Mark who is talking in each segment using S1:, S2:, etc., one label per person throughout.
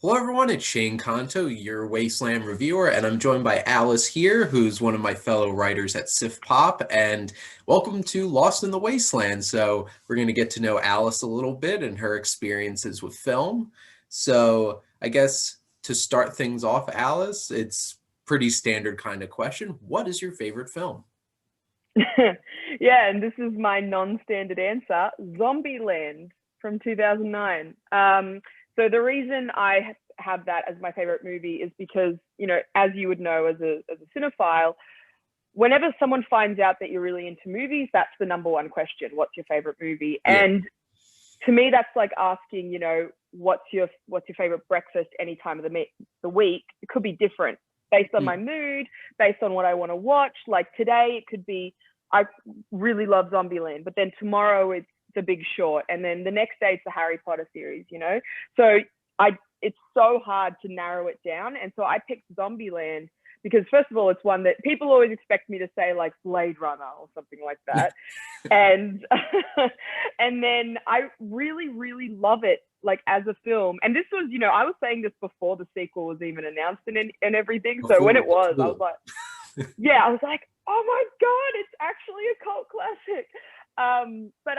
S1: Hello, everyone. It's Shane Kanto, your Wasteland Reviewer, and I'm joined by Alice here, who's one of my fellow writers at SiftPop. And welcome to Lost in the Wasteland. So, we're going to get to know Alice a little bit and her experiences with film. So, I guess to start things off, Alice, it's pretty standard kind of question. What is your favorite film?
S2: Yeah, and this is my non-standard answer, Zombieland from 2009. So the reason I have that as my favorite movie is because, as you would know as a cinephile, whenever someone finds out that you're really into movies, that's the number one question. What's your favorite movie?
S1: Yeah.
S2: And to me, that's like asking, what's your favorite breakfast any time of the week. It could be different based on my mood, based on what I want to watch. Like today, it could be I really love Zombieland, but then tomorrow it's The Big Short, and then the next day it's the Harry Potter series. So it's so hard to narrow it down, and so I picked Zombieland because first of all, it's one that people always expect me to say like Blade Runner or something like that, and and then I really really love it like as a film. And this was, I was saying this before the sequel was even announced and everything. So when
S1: Before
S2: it
S1: it was
S2: was, I was
S1: cool.
S2: like, yeah, I was like, oh my god, it's actually a cult classic. But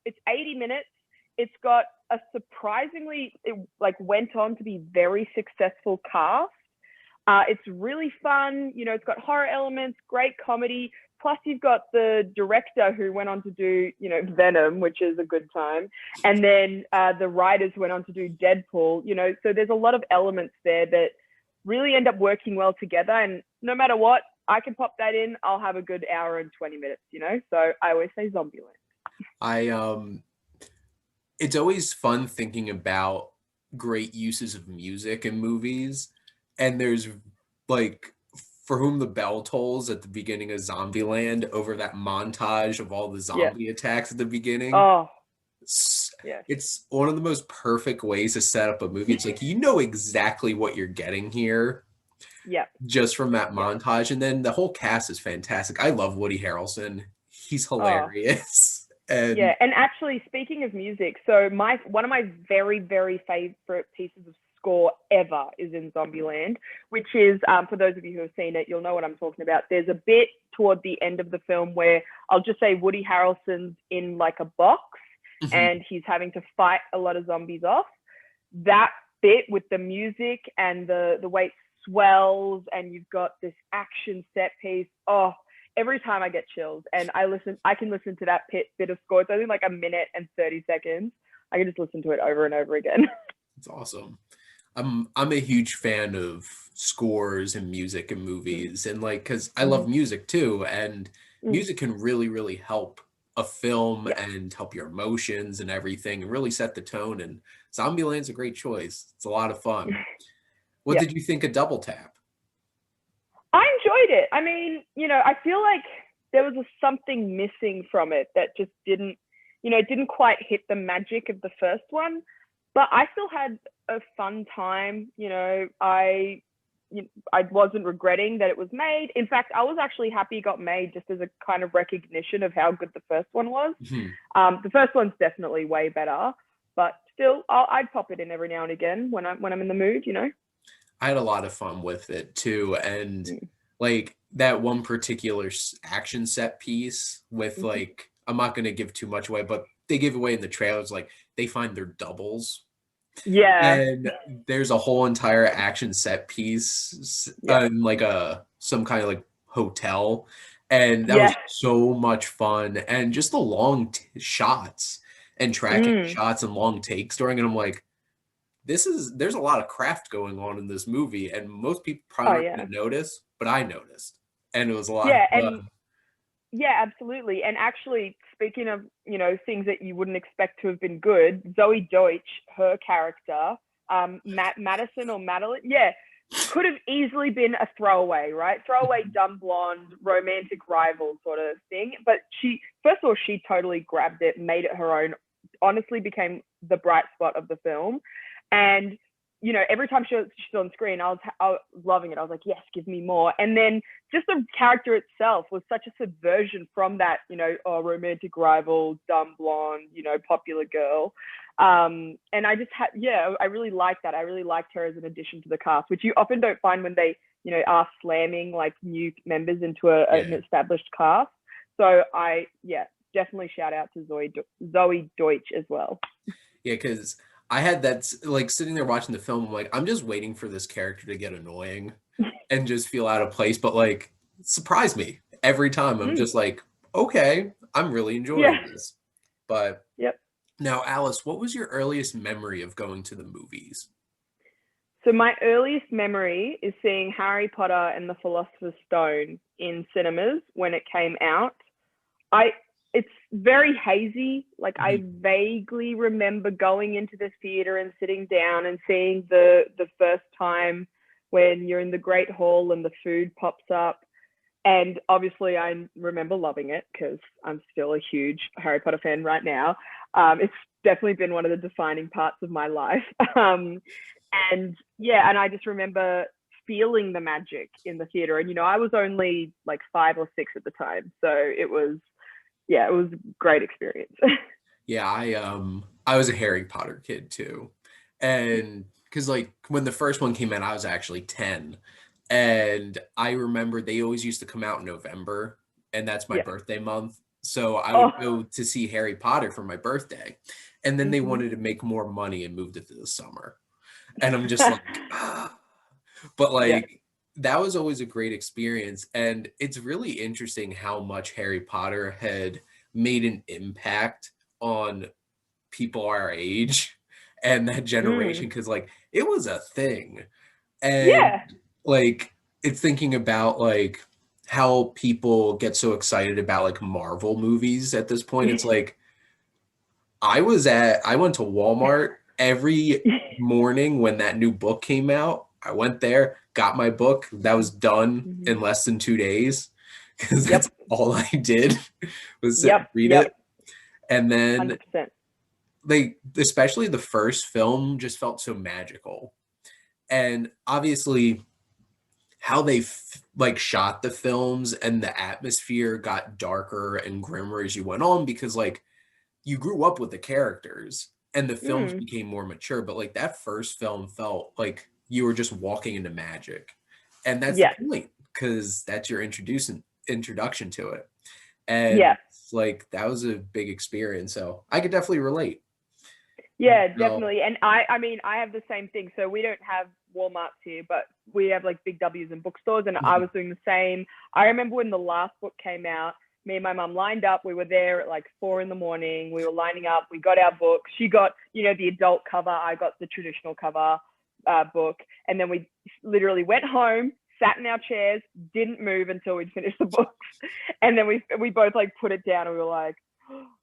S2: it's 80 minutes. It's got a surprisingly, it like went on to be very successful cast. It's really fun. It's got horror elements, great comedy. Plus, you've got the director who went on to do, Venom, which is a good time. And then the writers went on to do Deadpool, so there's a lot of elements there that really end up working well together. And no matter what, I can pop that in. I'll have a good hour and 20 minutes, So I always say Zombieland.
S1: I it's always fun thinking about great uses of music in movies. And there's like For Whom the Bell Tolls at the beginning of Zombieland over that montage of all the
S2: Yeah.
S1: zombie attacks at the beginning.
S2: Oh,
S1: It's,
S2: yes.
S1: it's one of the most perfect ways to set up a movie. It's like you know exactly what you're getting here
S2: Yeah.
S1: just from that
S2: Yeah.
S1: montage. And then the whole cast is fantastic. I love Woody Harrelson. He's
S2: Oh,
S1: hilarious. And
S2: yeah. And actually, speaking of music, so one of my very, very favorite pieces of score ever is in Zombieland, which is for those of you who have seen it, you'll know what I'm talking about. There's a bit toward the end of the film where I'll just say Woody Harrelson's in like a box and he's having to fight a lot of zombies off. That bit with the music and the way it swells and you've got this action set piece. Oh, every time I get chills, and I can listen to that bit of score. It's only like a minute and 30 seconds. I can just listen to it over and over again.
S1: it's awesome. I'm a huge fan of scores and music in
S2: Mm-hmm.
S1: movies, and like because I love music too, and
S2: Mm.
S1: music can really help a film
S2: Yeah.
S1: and help your emotions and everything, and really set the tone. And Zombieland's a great choice. It's a lot of fun. What
S2: Yeah.
S1: did you think of Double Tap?
S2: I enjoyed it. I mean, I feel like there was something missing from it that just didn't, it didn't quite hit the magic of the first one. But I still had a fun time. I wasn't regretting that it was made. In fact, I was actually happy it got made just as a kind of recognition of how good the first one was.
S1: Mhm.
S2: The first one's definitely way better, but still, I'd pop it in every now and again when I'm in the mood.
S1: I had a lot of fun with it too, and
S2: Mm.
S1: like that one particular action set piece with
S2: Mhm.
S1: like I'm not going to give too much away, but they give away in the trailers like they find their doubles.
S2: Yeah,
S1: And there's a whole entire action set piece
S2: yeah,
S1: in like a some kind of like hotel, and that
S2: yeah.
S1: was so much fun. And just the long shots and tracking
S2: Mm.
S1: shots and long takes during it. I'm like, there's a lot of craft going on in this movie, and most people probably
S2: Oh
S1: aren't
S2: yeah,
S1: going to notice, but I noticed, and it was a lot of
S2: yeah, and
S1: fun.
S2: yeah, absolutely. And actually, speaking of things that you wouldn't expect to have been good, Zoe Deutsch, her character, Madison or Madeline, yeah, could have easily been a throwaway, right? Throwaway dumb blonde romantic rival sort of thing. But first of all, she totally grabbed it, made it her own. Honestly, became the bright spot of the film, and you know, every time she's on screen, I was loving it. I was like, yes, give me more. And then just the character itself was such a subversion from that, you know, romantic rival, dumb blonde, you know, popular girl. And I just had, yeah, I really liked that. I really liked her as an addition to the cast, which you often don't find when they, you know, are slamming like new members into an established cast. So yeah, definitely shout out to Zoe Deutsch as well.
S1: Yeah, because I had that, like, sitting there watching the film, I'm like, I'm just waiting for this character to get annoying and just feel out of place. But, like, surprise me every time. I'm just like, okay, I'm really enjoying this. But now, Alice, what was your earliest memory of going to the movies?
S2: So my earliest memory is seeing Harry Potter and the Philosopher's Stone in cinemas when it came out. It's very hazy. Like I vaguely remember going into the theater and sitting down and seeing the first time when you're in the Great Hall and the food pops up. And obviously I remember loving it because I'm still a huge Harry Potter fan right now. It's definitely been one of the defining parts of my life. And yeah, and I just remember feeling the magic in the theater. And, you know, I was only like 5 or 6 at the time. So it was a great experience.
S1: Yeah, I was a Harry Potter kid too. And because like when the first one came out, I was actually 10. And I remember they always used to come out in November, and that's my birthday month. So I would go to see Harry Potter for my birthday. And then they wanted to make more money and moved it to the summer. And I'm just like, ah. But like that was always a great experience. And it's really interesting how much Harry Potter had made an impact on people our age and that generation, because like it was a thing. And like it's thinking about like how people get so excited about like Marvel movies at this point. It's like I went to Walmart every morning when that new book came out. I went there, got my book. That was done in less than 2 days because that's all I did was sit and read it. And then
S2: 100%.
S1: Like, especially the first film just felt so magical. And obviously how they like shot the films and the atmosphere got darker and grimmer as you went on, because like you grew up with the characters and the films became more mature, but like that first film felt like you were just walking into magic. And that's the point, because that's your introduction to it. And like that was a big experience. So I could definitely relate.
S2: Yeah, definitely. And I mean, I have the same thing. So we don't have Walmarts here, but we have like Big W's and bookstores, and I was doing the same. I remember when the last book came out, me and my mum lined up. We were there at like 4 a.m. We were lining up. We got our book. She got, you know, the adult cover. I got the traditional cover book. And then we literally went home, sat in our chairs, didn't move until we'd finished the books. And then we both like put it down and we were like,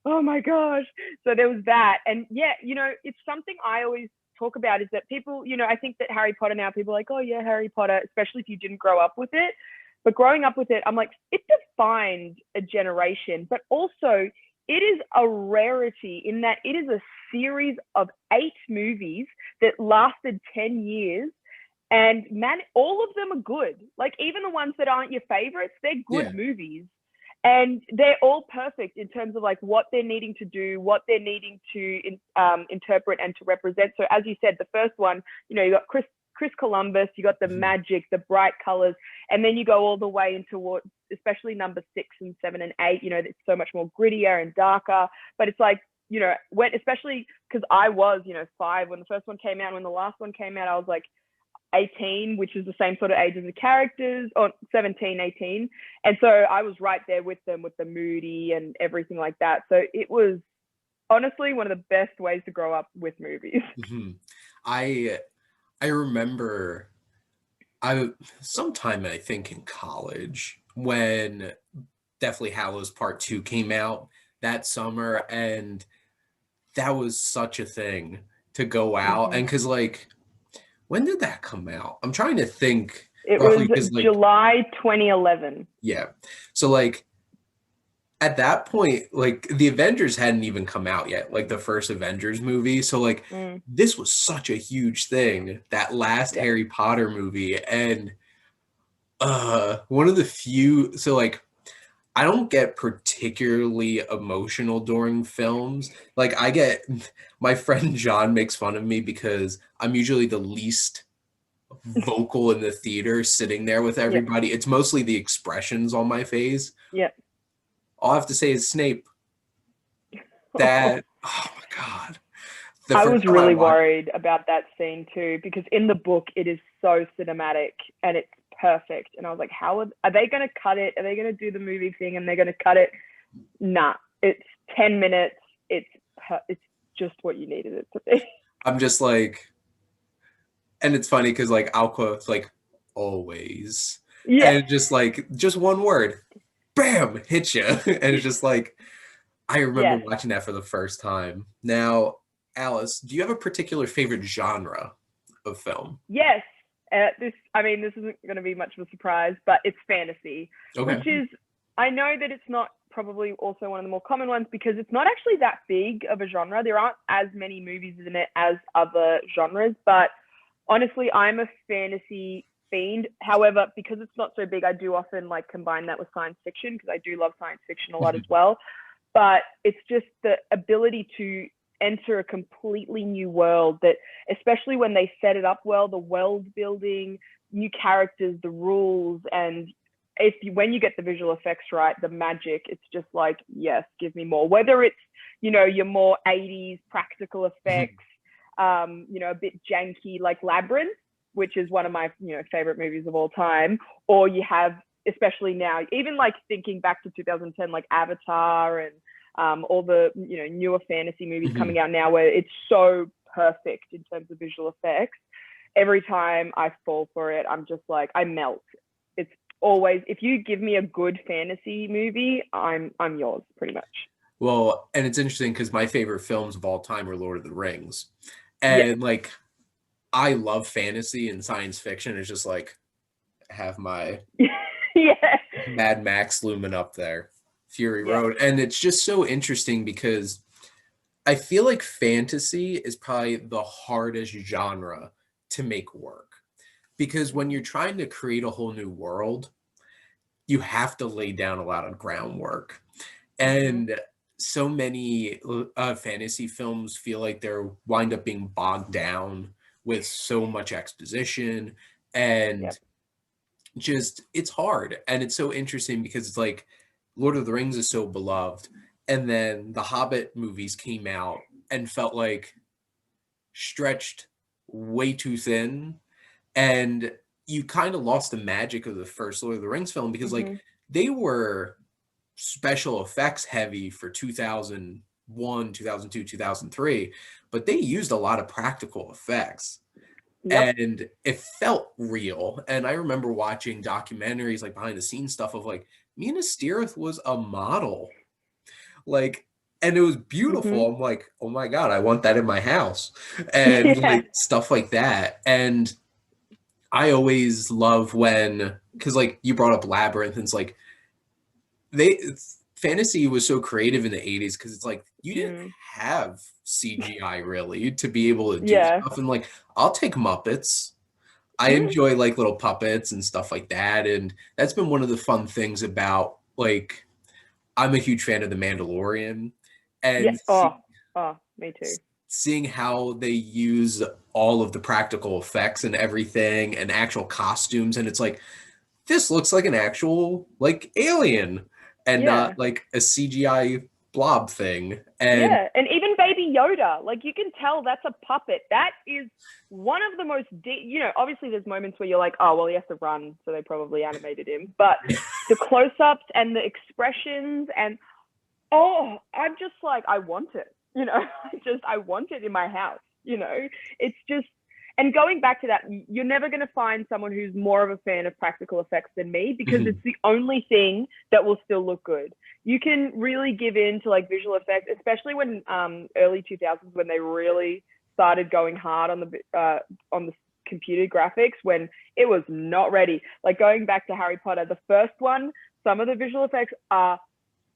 S2: oh my gosh. So there was that. And yeah, you know, it's something I always talk about, is that people, you know, I think that Harry Potter now, people are like, oh yeah, Harry Potter, especially if you didn't grow up with it. But growing up with it, I'm like, it defined a generation, but also it is a rarity in that it is a series of 8 movies that lasted 10 years. And man, all of them are good. Like even the ones that aren't your favorites, they're good movies. And they're all perfect in terms of like what they're needing to do, what they're needing to interpret and to represent. So as you said, the first one, you know, you got Chris Columbus, you got the magic, the bright colors, and then you go all the way into what, especially number 6 and 7 and 8, you know, it's so much more grittier and darker. But it's like, you know, when, especially because I was, you know, 5 when the first one came out, when the last one came out, I was like 18, which is the same sort of age as the characters, or 17, 18. And so I was right there with them with the moody and everything like that. So it was honestly one of the best ways to grow up with movies.
S1: I remember sometime I think in college when Deathly Hallows Part 2 came out that summer, and that was such a thing to go out. And because like, when did that come out? I'm trying to think.
S2: It was like, July 2011.
S1: Yeah. So like at that point, like the Avengers hadn't even come out yet, like the first Avengers movie. So like
S2: Mm,
S1: this was such a huge thing, that last
S2: yeah.
S1: Harry Potter movie. And one of the few, so like I don't get particularly emotional during films. Like I get my friend John makes fun of me because I'm usually the least vocal in the theater sitting there with
S2: Yep.
S1: everybody. It's mostly the expressions on my face.
S2: Yep.
S1: All I have to say is Snape. That, oh my God. The
S2: I
S1: first
S2: was
S1: time I
S2: really
S1: watched,
S2: worried about that scene too, because in the book it is so cinematic and it's perfect. And I was like, how are they going to cut it? Are they going to do the movie thing and they're going to cut it? Nah, it's 10 minutes. It's it's just what you needed it to be.
S1: I'm just like, and it's funny because like I'll quote like always,
S2: Yeah.
S1: and just like just one word, bam, hit you, and it's just like I remember
S2: Yes.
S1: watching that for the first time. Now, Alice, do you have a particular favorite genre of film?
S2: Yes. I mean, this isn't going to be much of a surprise, but it's fantasy,
S1: Okay.
S2: which is, I know that it's not probably also one of the more common ones because it's not actually that big of a genre. There aren't as many movies in it as other genres, but honestly, I'm a fantasy fiend. However, because it's not so big, I do often like combine that with science fiction because I do love science fiction a lot as well. But it's just the ability to enter a completely new world that, especially when they set it up well, the world building, new characters, the rules, and when you get the visual effects right, the magic, it's just like, yes, give me more. Whether it's, your more 80s practical effects, a bit janky like Labyrinth, which is one of my, favorite movies of all time, or you have, especially now, even like thinking back to 2010, like Avatar and all the newer fantasy movies coming out now, where it's so perfect in terms of visual effects. Every time I fall for it, I'm just like, I melt. It's always, if you give me a good fantasy movie, I'm yours pretty much.
S1: Well, and it's interesting because my favorite films of all time are Lord of the Rings.
S2: Yeah.
S1: And like I love fantasy and science fiction. It's just like have my
S2: Yeah.
S1: Mad Max looming up there, Fury
S2: Yeah.
S1: Road. And it's just so interesting because I feel like fantasy is probably the hardest genre to make work. Because when you're trying to create a whole new world, you have to lay down a lot of groundwork.
S2: Mm-hmm.
S1: And so many fantasy films feel like they're wind up being bogged down with so much exposition and
S2: Yep.
S1: just it's hard. And it's so interesting because it's like Lord of the Rings is so beloved, and then the Hobbit movies came out and felt like stretched way too thin, and you kind of lost the magic of the first Lord of the Rings film because like
S2: Mm-hmm.
S1: they were special effects heavy for 2001, 2002, 2003, but they used a lot of practical effects
S2: Yep.
S1: and it felt real. And I remember watching documentaries like behind the scenes stuff of like Mina Stirith was a model. Like and it was
S2: Mm-hmm.
S1: beautiful. I'm like, oh my God, I want that in my house. And
S2: Yeah.
S1: like stuff like that. And I always love when because like you brought up Labyrinth and it's like they fantasy was so creative in the 80s because it's like you didn't
S2: Mm.
S1: have CGI really to be able to do
S2: Yeah.
S1: stuff and like I'll take Muppets. I
S2: Mm.
S1: enjoy like little puppets and stuff like that and that's been one of the fun things about like I'm a huge fan of The Mandalorian
S2: Yeah.
S1: and
S2: Oh, me too.
S1: seeing how they use all of the practical effects and everything and actual costumes and it's like this looks like an actual like alien and not
S2: Yeah.
S1: like a CGI blob thing. And
S2: Yeah, and even Baby Yoda, like you can tell that's a puppet. That is one of the most, obviously there's moments where you're like, oh, well, he has to run, so they probably animated him. But the close-ups and the expressions and, oh, I'm just like, I want it, I want it in my house, It's just, and going back to that, you're never going to find someone who's more of a fan of practical effects than me because it's the only thing that will still look good. You can really give in to like visual effects, especially when early 2000s when they really started going hard on the computer graphics when it was not ready. Like going back to Harry Potter, the first one, some of the visual effects are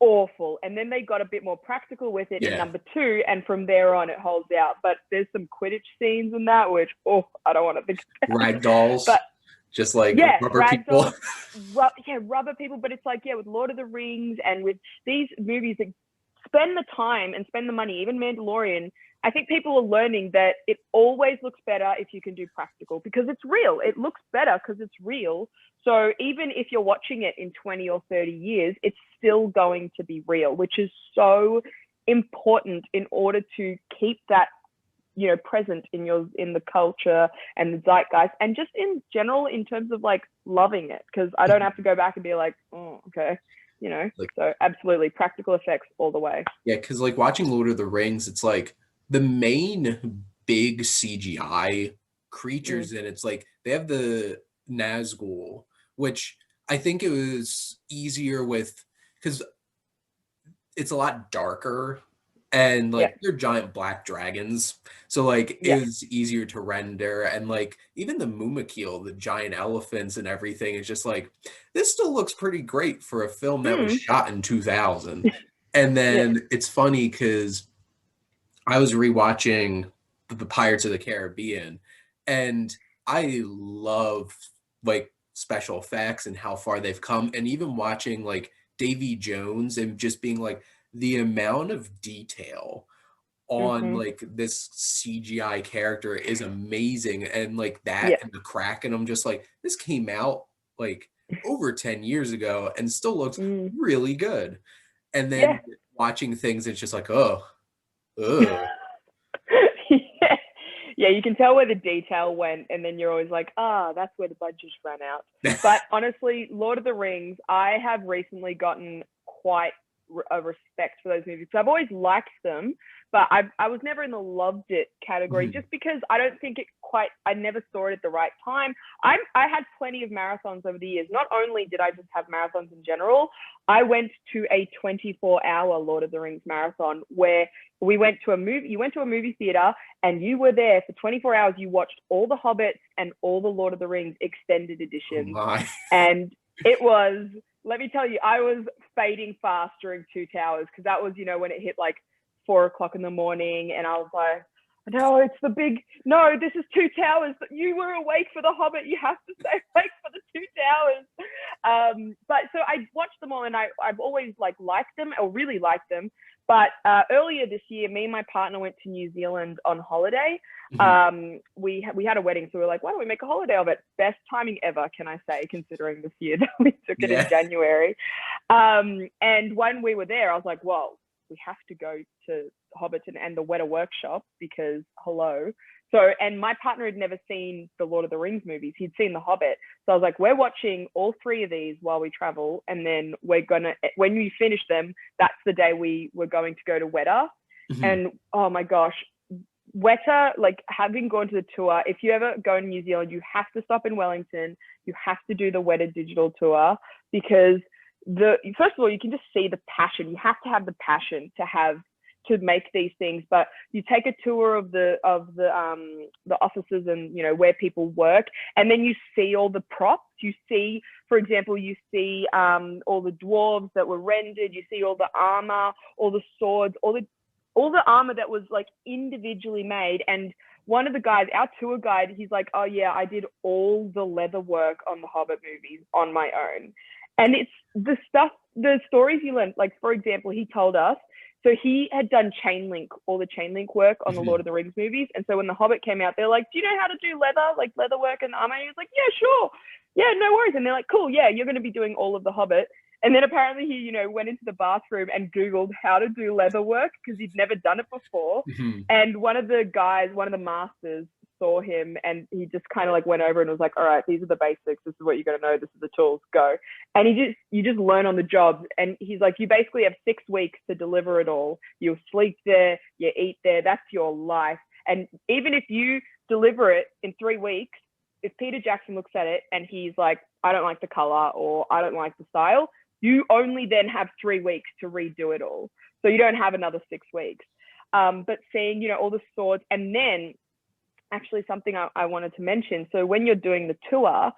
S2: awful. And then they got a bit more practical with it in number 2, and from there on it holds out. But there's some Quidditch scenes in that which, I don't want to think about.
S1: Rag dolls,
S2: but
S1: just like rubber people.
S2: Dolls, rubber people. But it's like, with Lord of the Rings and with these movies that spend the time and spend the money, even Mandalorian, I think people are learning that it always looks better if you can do practical, because it's real. It looks better because it's real. So even if you're watching it in 20 or 30 years, it's still going to be real, which is so important in order to keep that, present in the culture and the zeitgeist, and just in general in terms of like loving it, because I don't have to go back and be like, oh, okay. So absolutely practical effects all the way.
S1: Yeah, because like watching Lord of the Rings, it's like the main big CGI creatures in it's like they have the Nazgul, which I think it was easier with, because it's a lot darker and like they're giant black dragons, so like it was easier to render, and like even the Mumakil, the giant elephants and everything, is just like, this still looks pretty great for a film that was shot in 2000. And then it's funny because I was rewatching the Pirates of the Caribbean, and I love like special effects and how far they've come, and even watching like Davy Jones and just being like, the amount of detail on like this CGI character is amazing, and like that and the Kraken, I'm just like, this came out like over 10 years ago and still looks really good. And then watching things, it's just like, ugh.
S2: Yeah, you can tell where the detail went, and then you're always like, that's where the budget ran out. But honestly, Lord of the Rings, I have recently gotten quite a respect for those movies. So I've always liked them, but I was never in the loved it category, just because I don't think I never saw it at the right time. I had plenty of marathons over the years. Not only did I just have marathons in general, I went to a 24-hour Lord of the Rings marathon where you went to a movie theater and you were there for 24 hours. You watched all the Hobbits and all the Lord of the Rings extended editions. And it was, let me tell you, I was fading fast during Two Towers, because that was, when it hit like 4 o'clock in the morning, and I was like, no, this is Two Towers. You were awake for the Hobbit. You have to stay awake for the Two Towers. But so I watched them all, and I've always liked them, or really liked them. But earlier this year, me and my partner went to New Zealand on holiday. We had a wedding, so we were like, why don't we make a holiday of it? Best timing ever, can I say, considering this year that we took it in January. And when we were there, I was like, well, we have to go to Hobbiton and the Weta Workshop, because hello. So, and my partner had never seen the Lord of the Rings movies. He'd seen The Hobbit. So I was like, we're watching all 3 of these while we travel. And then we're going to, when we finish them, that's the day we were going to go to Weta. And oh my gosh, Weta, like having gone to the tour, if you ever go to New Zealand, you have to stop in Wellington. You have to do the Weta digital tour, because first of all, you can just see the passion. You have to have the passion to make these things. But you take a tour of the offices and where people work, and then you see all the props. You see, for example, all the dwarves that were rendered. You see all the armor, all the swords, all the armor that was like individually made. And one of the guys, our tour guide, he's like, oh yeah, I did all the leather work on the Hobbit movies on my own. And it's the stories you learn. Like, for example, he told us, so he had done all the chain link work on the Lord of the Rings movies. And so when The Hobbit came out, they're like, do you know how to do leather work and armor? And he was like, yeah, sure. Yeah, no worries. And they're like, cool, yeah, you're going to be doing all of The Hobbit. And then apparently he, went into the bathroom and Googled how to do leather work, because he'd never done it before. And one of the masters saw him, and he just kind of went over and was like, all right, these are the basics. This is what you got to know. This is the tools, go. And you just learn on the job. And he's like, you basically have 6 weeks to deliver it all. You sleep there, you eat there. That's your life. And even if you deliver it in 3 weeks, if Peter Jackson looks at it and he's like, I don't like the color, or I don't like the style, you only then have 3 weeks to redo it all. So you don't have another 6 weeks. But seeing, all the swords, and then actually something I wanted to mention. So when you're doing the tour,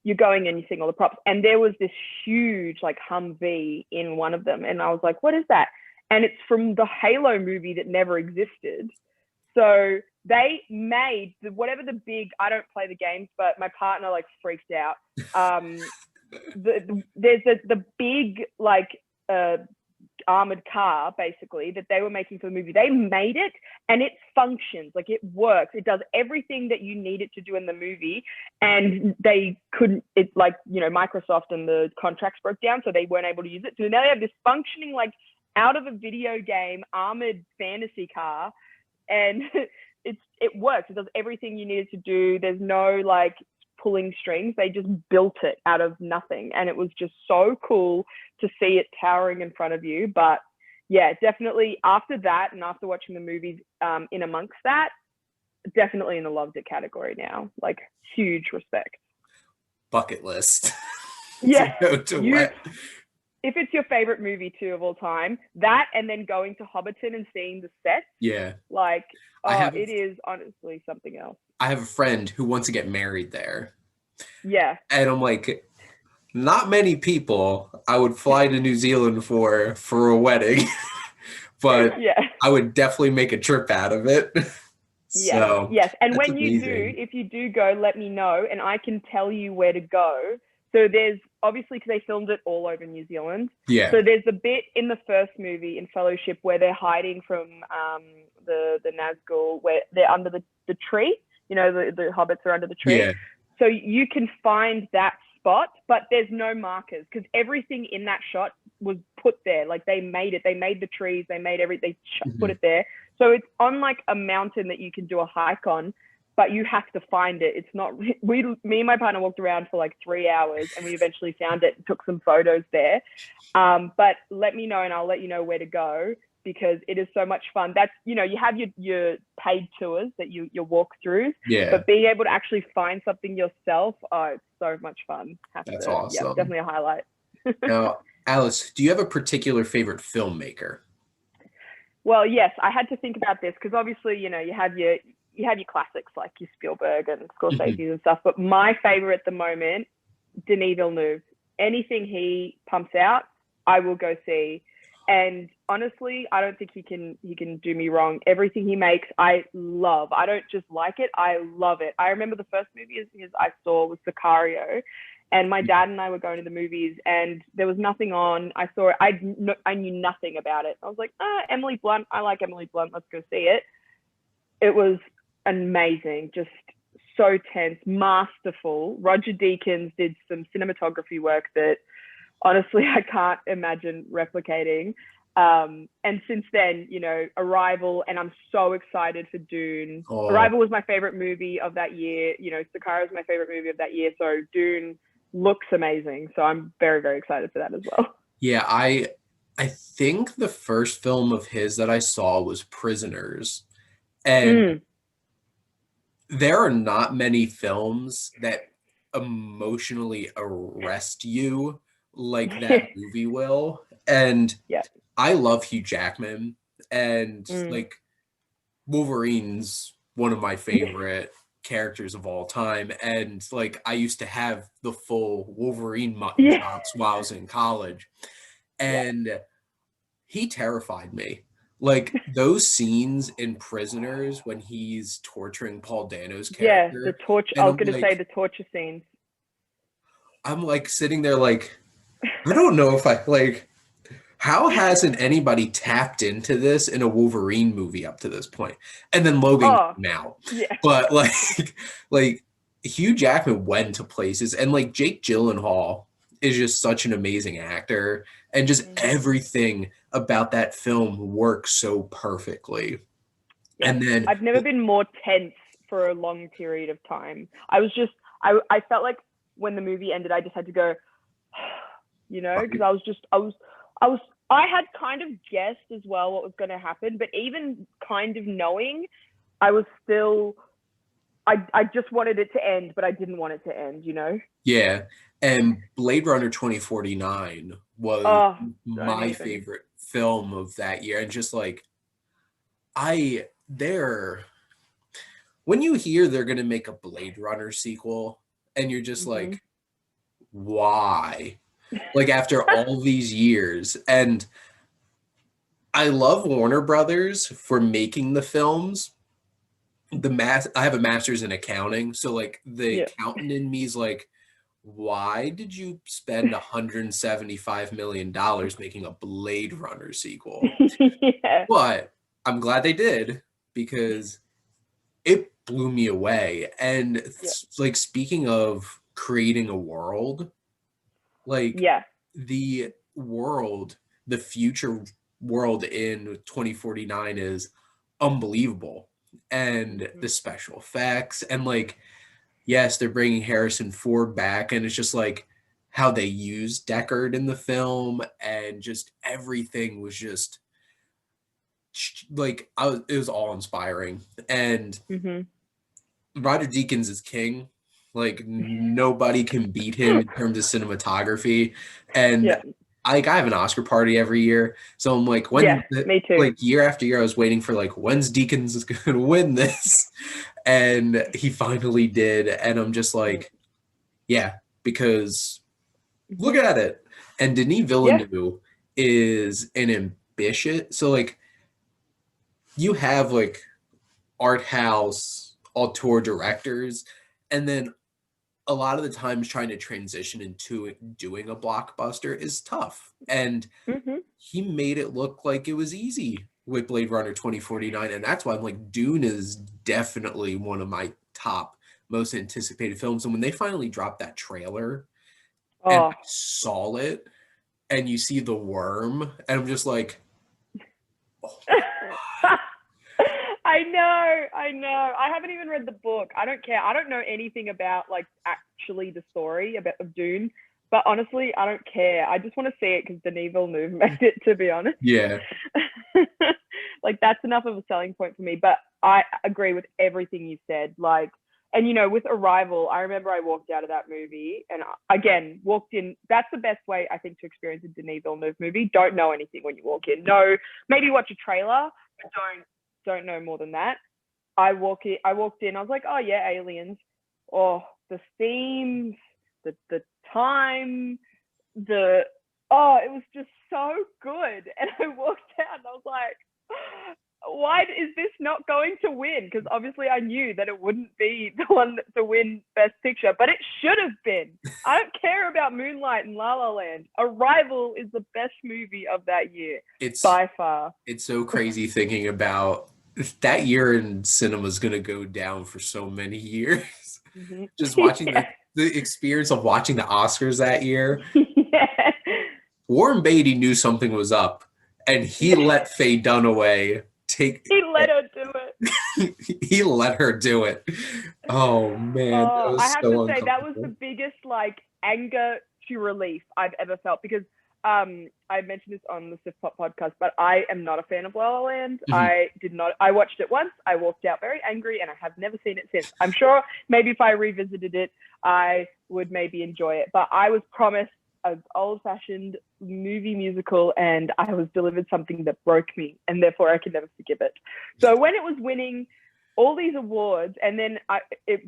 S2: you're going and you're seeing all the props. And there was this huge like Humvee in one of them. And I was like, what is that? And it's from the Halo movie that never existed. So they made whatever the big, I don't play the games, but my partner like freaked out. There's the big like armored car basically that they were making for the movie. They made it and it functions, like it works, it does everything that you need it to do in the movie, and they couldn't, it like, you know, Microsoft and the contracts broke down, so they weren't able to use it. So now they have this functioning like out of a video game armored fantasy car, and it works, it does everything you need it to do. There's no like pulling strings. They just built it out of nothing, and it was just so cool to see it towering in front of you. But yeah, definitely after that, and after watching the movies in amongst that, definitely in the loved it category now. Like huge respect.
S1: Bucket list.
S2: Yeah.
S1: If
S2: it's your favorite movie too of all time, that, and then going to Hobbiton and seeing the sets.
S1: Yeah.
S2: Like, it is honestly something else.
S1: I have a friend who wants to get married there.
S2: Yeah.
S1: And I'm like, not many people I would fly to New Zealand for a wedding, but
S2: yeah,
S1: I would definitely make a trip out of it. So
S2: yes. And when
S1: amazing.
S2: you do, if you do go, let me know and I can tell you where to go. So there's obviously, because they filmed it all over New Zealand.
S1: Yeah.
S2: So there's a bit in the first movie in Fellowship where they're hiding from the Nazgul, where they're under the tree. You know, the hobbits are under the tree.
S1: Yeah.
S2: So you can find that spot, but there's no markers because everything in that shot was put there. Like they made it. They made the trees. They made everything. They put it there. So it's on like a mountain that you can do a hike on, but you have to find it. It's not. Me and my partner walked around for like 3 hours, and we eventually found it and took some photos there. But let me know, and I'll let you know where to go, because it is so much fun. That's, you know, you have your paid tours that you walk through, but being able to actually find something yourself, it's so much fun.
S1: That's awesome.
S2: Yeah, definitely a highlight.
S1: Now, Alice, do you have a particular favorite filmmaker?
S2: Well, yes, I had to think about this because obviously, you know, you have your classics like your Spielberg and Scorsese and stuff, but my favorite at the moment, Denis Villeneuve. Anything he pumps out, I will go see. And honestly, I don't think he can do me wrong. Everything he makes, I love. I don't just like it, I love it. I remember the first movie I saw was Sicario, and my dad and I were going to the movies, and there was nothing on. I saw it. I knew nothing about it. I was like, Emily Blunt. I like Emily Blunt. Let's go see it. It was amazing. Just so tense, masterful. Roger Deakins did some cinematography work that honestly I can't imagine replicating. And since then, you know, Arrival, and I'm so excited for Dune. Arrival was my favorite movie of that year. You know, Sicario was my favorite movie of that year. So Dune looks amazing. So I'm very, very excited for that as well.
S1: Yeah, I think the first film of his that I saw was Prisoners. And there are not many films that emotionally arrest you like that movie will. And I love Hugh Jackman, and like Wolverine's one of my favorite characters of all time. And like I used to have the full Wolverine mutton chops while I was in college. And he terrified me. Like those scenes in Prisoners when he's torturing Paul Dano's character.
S2: Yeah, the torture. I was going to say the torture scenes.
S1: I'm like sitting there like, I don't know if I like, how hasn't anybody tapped into this in a Wolverine movie up to this point? And then Logan came out.
S2: Yeah.
S1: But like Hugh Jackman went to places, and like Jake Gyllenhaal is just such an amazing actor, and just everything about that film works so perfectly. Yeah. And then
S2: I've never been more tense for a long period of time. I felt like when the movie ended, I just had to go, you know, because I had kind of guessed as well what was going to happen, but even kind of knowing, I was still, I just wanted it to end, but I didn't want it to end, you know?
S1: Yeah. And Blade Runner 2049 was my favorite film of that year. And just like, when you hear they're going to make a Blade Runner sequel, and you're just like, why? Like after all these years. And I love Warner Brothers for making the films. I have a master's in accounting, so like the
S2: Yeah.
S1: accountant in me is like, why did you spend $175 million making a Blade Runner sequel?
S2: Yeah.
S1: But I'm glad they did because it blew me away. And
S2: Yeah.
S1: like speaking of creating a world, like
S2: Yeah.
S1: the world, the future world in 2049 is unbelievable. And
S2: Mhm.
S1: the special effects and like yes, they're bringing Harrison Ford back, and it's just like how they use Deckard in the film, and just everything was just like it was all inspiring. And
S2: Mhm.
S1: Roger Deakins is king. Like nobody can beat him in terms of cinematography. And
S2: Yeah.
S1: I have an Oscar party every year, so I'm like,
S2: Yeah. Me too.
S1: like year after year, I was waiting for like when's Deakins is going to win this, and he finally did, and I'm just like, yeah, because look
S2: Mhm.
S1: at it. And Denis
S2: Yeah.
S1: Villeneuve is an ambitious, so like you have like art house auteur directors, and then a lot of the times trying to transition into doing a blockbuster is tough. And
S2: Mhm.
S1: he made it look like it was easy with Blade Runner 2049. And that's why I'm like, Dune is definitely one of my top most anticipated films. And when they finally dropped that trailer and
S2: Oh.
S1: I saw it and you see the worm, and I'm just like, oh,
S2: I know. I haven't even read the book. I don't care. I don't know anything about like actually the story about of Dune, but honestly, I don't care. I just want to see it because Denis Villeneuve made it. To be honest,
S1: yeah,
S2: like that's enough of a selling point for me. But I agree with everything you said. Like, and with Arrival, I remember I walked out of that movie and again walked in. That's the best way I think to experience a Denis Villeneuve movie. Don't know anything when you walk in. No, maybe watch a trailer, but don't know more than that. I walked in, I was like, oh yeah, aliens. Oh, the themes, the time, the it was just so good. And I walked out and I was like, why is this not going to win? Because obviously I knew that it wouldn't be the one to win Best Picture, but it should have been. I don't care about Moonlight and La La Land. Arrival is the best movie of that year
S1: it's
S2: by far.
S1: it's so crazy thinking about that year in cinema is going to go down for so many years.
S2: Mm-hmm.
S1: Just watching the experience of watching the Oscars that year,
S2: Yeah.
S1: Warren Beatty knew something was up, and he
S2: Yeah.
S1: let Faye Dunaway take.
S2: He let her do it.
S1: He let her do it. Oh man, that
S2: Oh, I
S1: was
S2: have to
S1: so
S2: say that was the
S1: uncomfortable.
S2: biggest like anger to relief I've ever felt because I mentioned this on the SiftPop podcast, but I am not a fan of La La Land.
S1: Mhm.
S2: I watched it once, I walked out very angry, and I have never seen it since. I'm sure maybe if I revisited it, I would maybe enjoy it. But I was promised an old-fashioned movie musical, and I was delivered something that broke me, and therefore I can never forgive it. So when it was winning all these awards, and then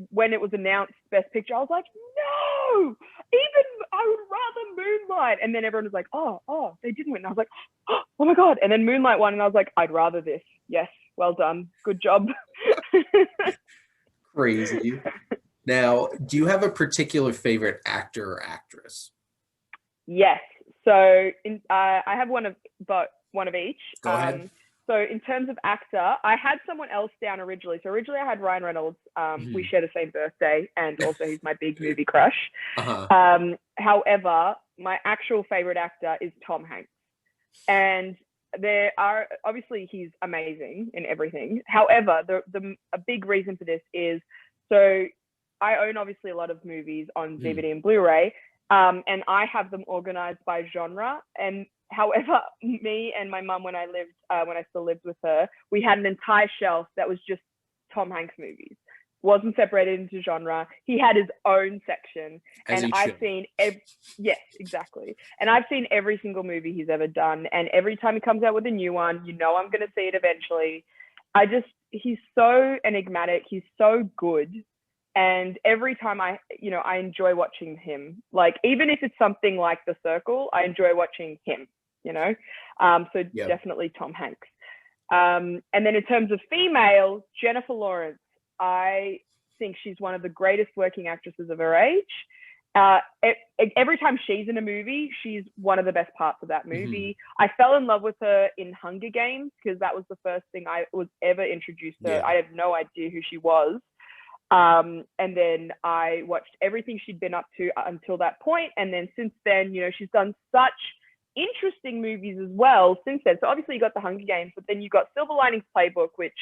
S2: when it was announced Best Picture, I was like, no, even I would rather Moonlight. And then everyone was like, oh, they didn't win. And I was like, oh my God. And then Moonlight won, and I was like, I'd rather this. Yes, well done. Good job.
S1: Crazy. Now, do you have a particular favorite actor or actress?
S2: Yes. So I have one of each.
S1: Go ahead.
S2: So in terms of actor, I had someone else down originally. So originally I had Ryan Reynolds. We
S1: Mhm.
S2: share the same birthday, and also he's my big movie crush.
S1: Uh-huh.
S2: However, my actual favorite actor is Tom Hanks, and there are obviously he's amazing in everything. However, a big reason for this is so I own obviously a lot of movies on
S1: Mhm.
S2: DVD and Blu-ray, and I have them organized by genre. And however, me and my mum, when I still lived with her, we had an entire shelf that was just Tom Hanks movies. Wasn't separated into genre. He had his own section,
S1: As
S2: and
S1: he
S2: I've
S1: should.
S2: seen yes, exactly. And I've seen every single movie he's ever done. And every time he comes out with a new one, I'm going to see it eventually. He's so enigmatic. He's so good. And every time I enjoy watching him. Like, even if it's something like The Circle, I enjoy watching him, So
S1: Yep.
S2: definitely Tom Hanks. And then in terms of female, Jennifer Lawrence, I think she's one of the greatest working actresses of her age. Every time she's in a movie, she's one of the best parts of that movie. I fell in love with her in Hunger Games because that was the first thing I was ever introduced to.
S1: Yeah.
S2: I had no idea who she was. And then I watched everything she'd been up to until that point. And then since then, she's done such interesting movies as well since then. So obviously you got the Hunger Games, but then you got Silver Linings Playbook, which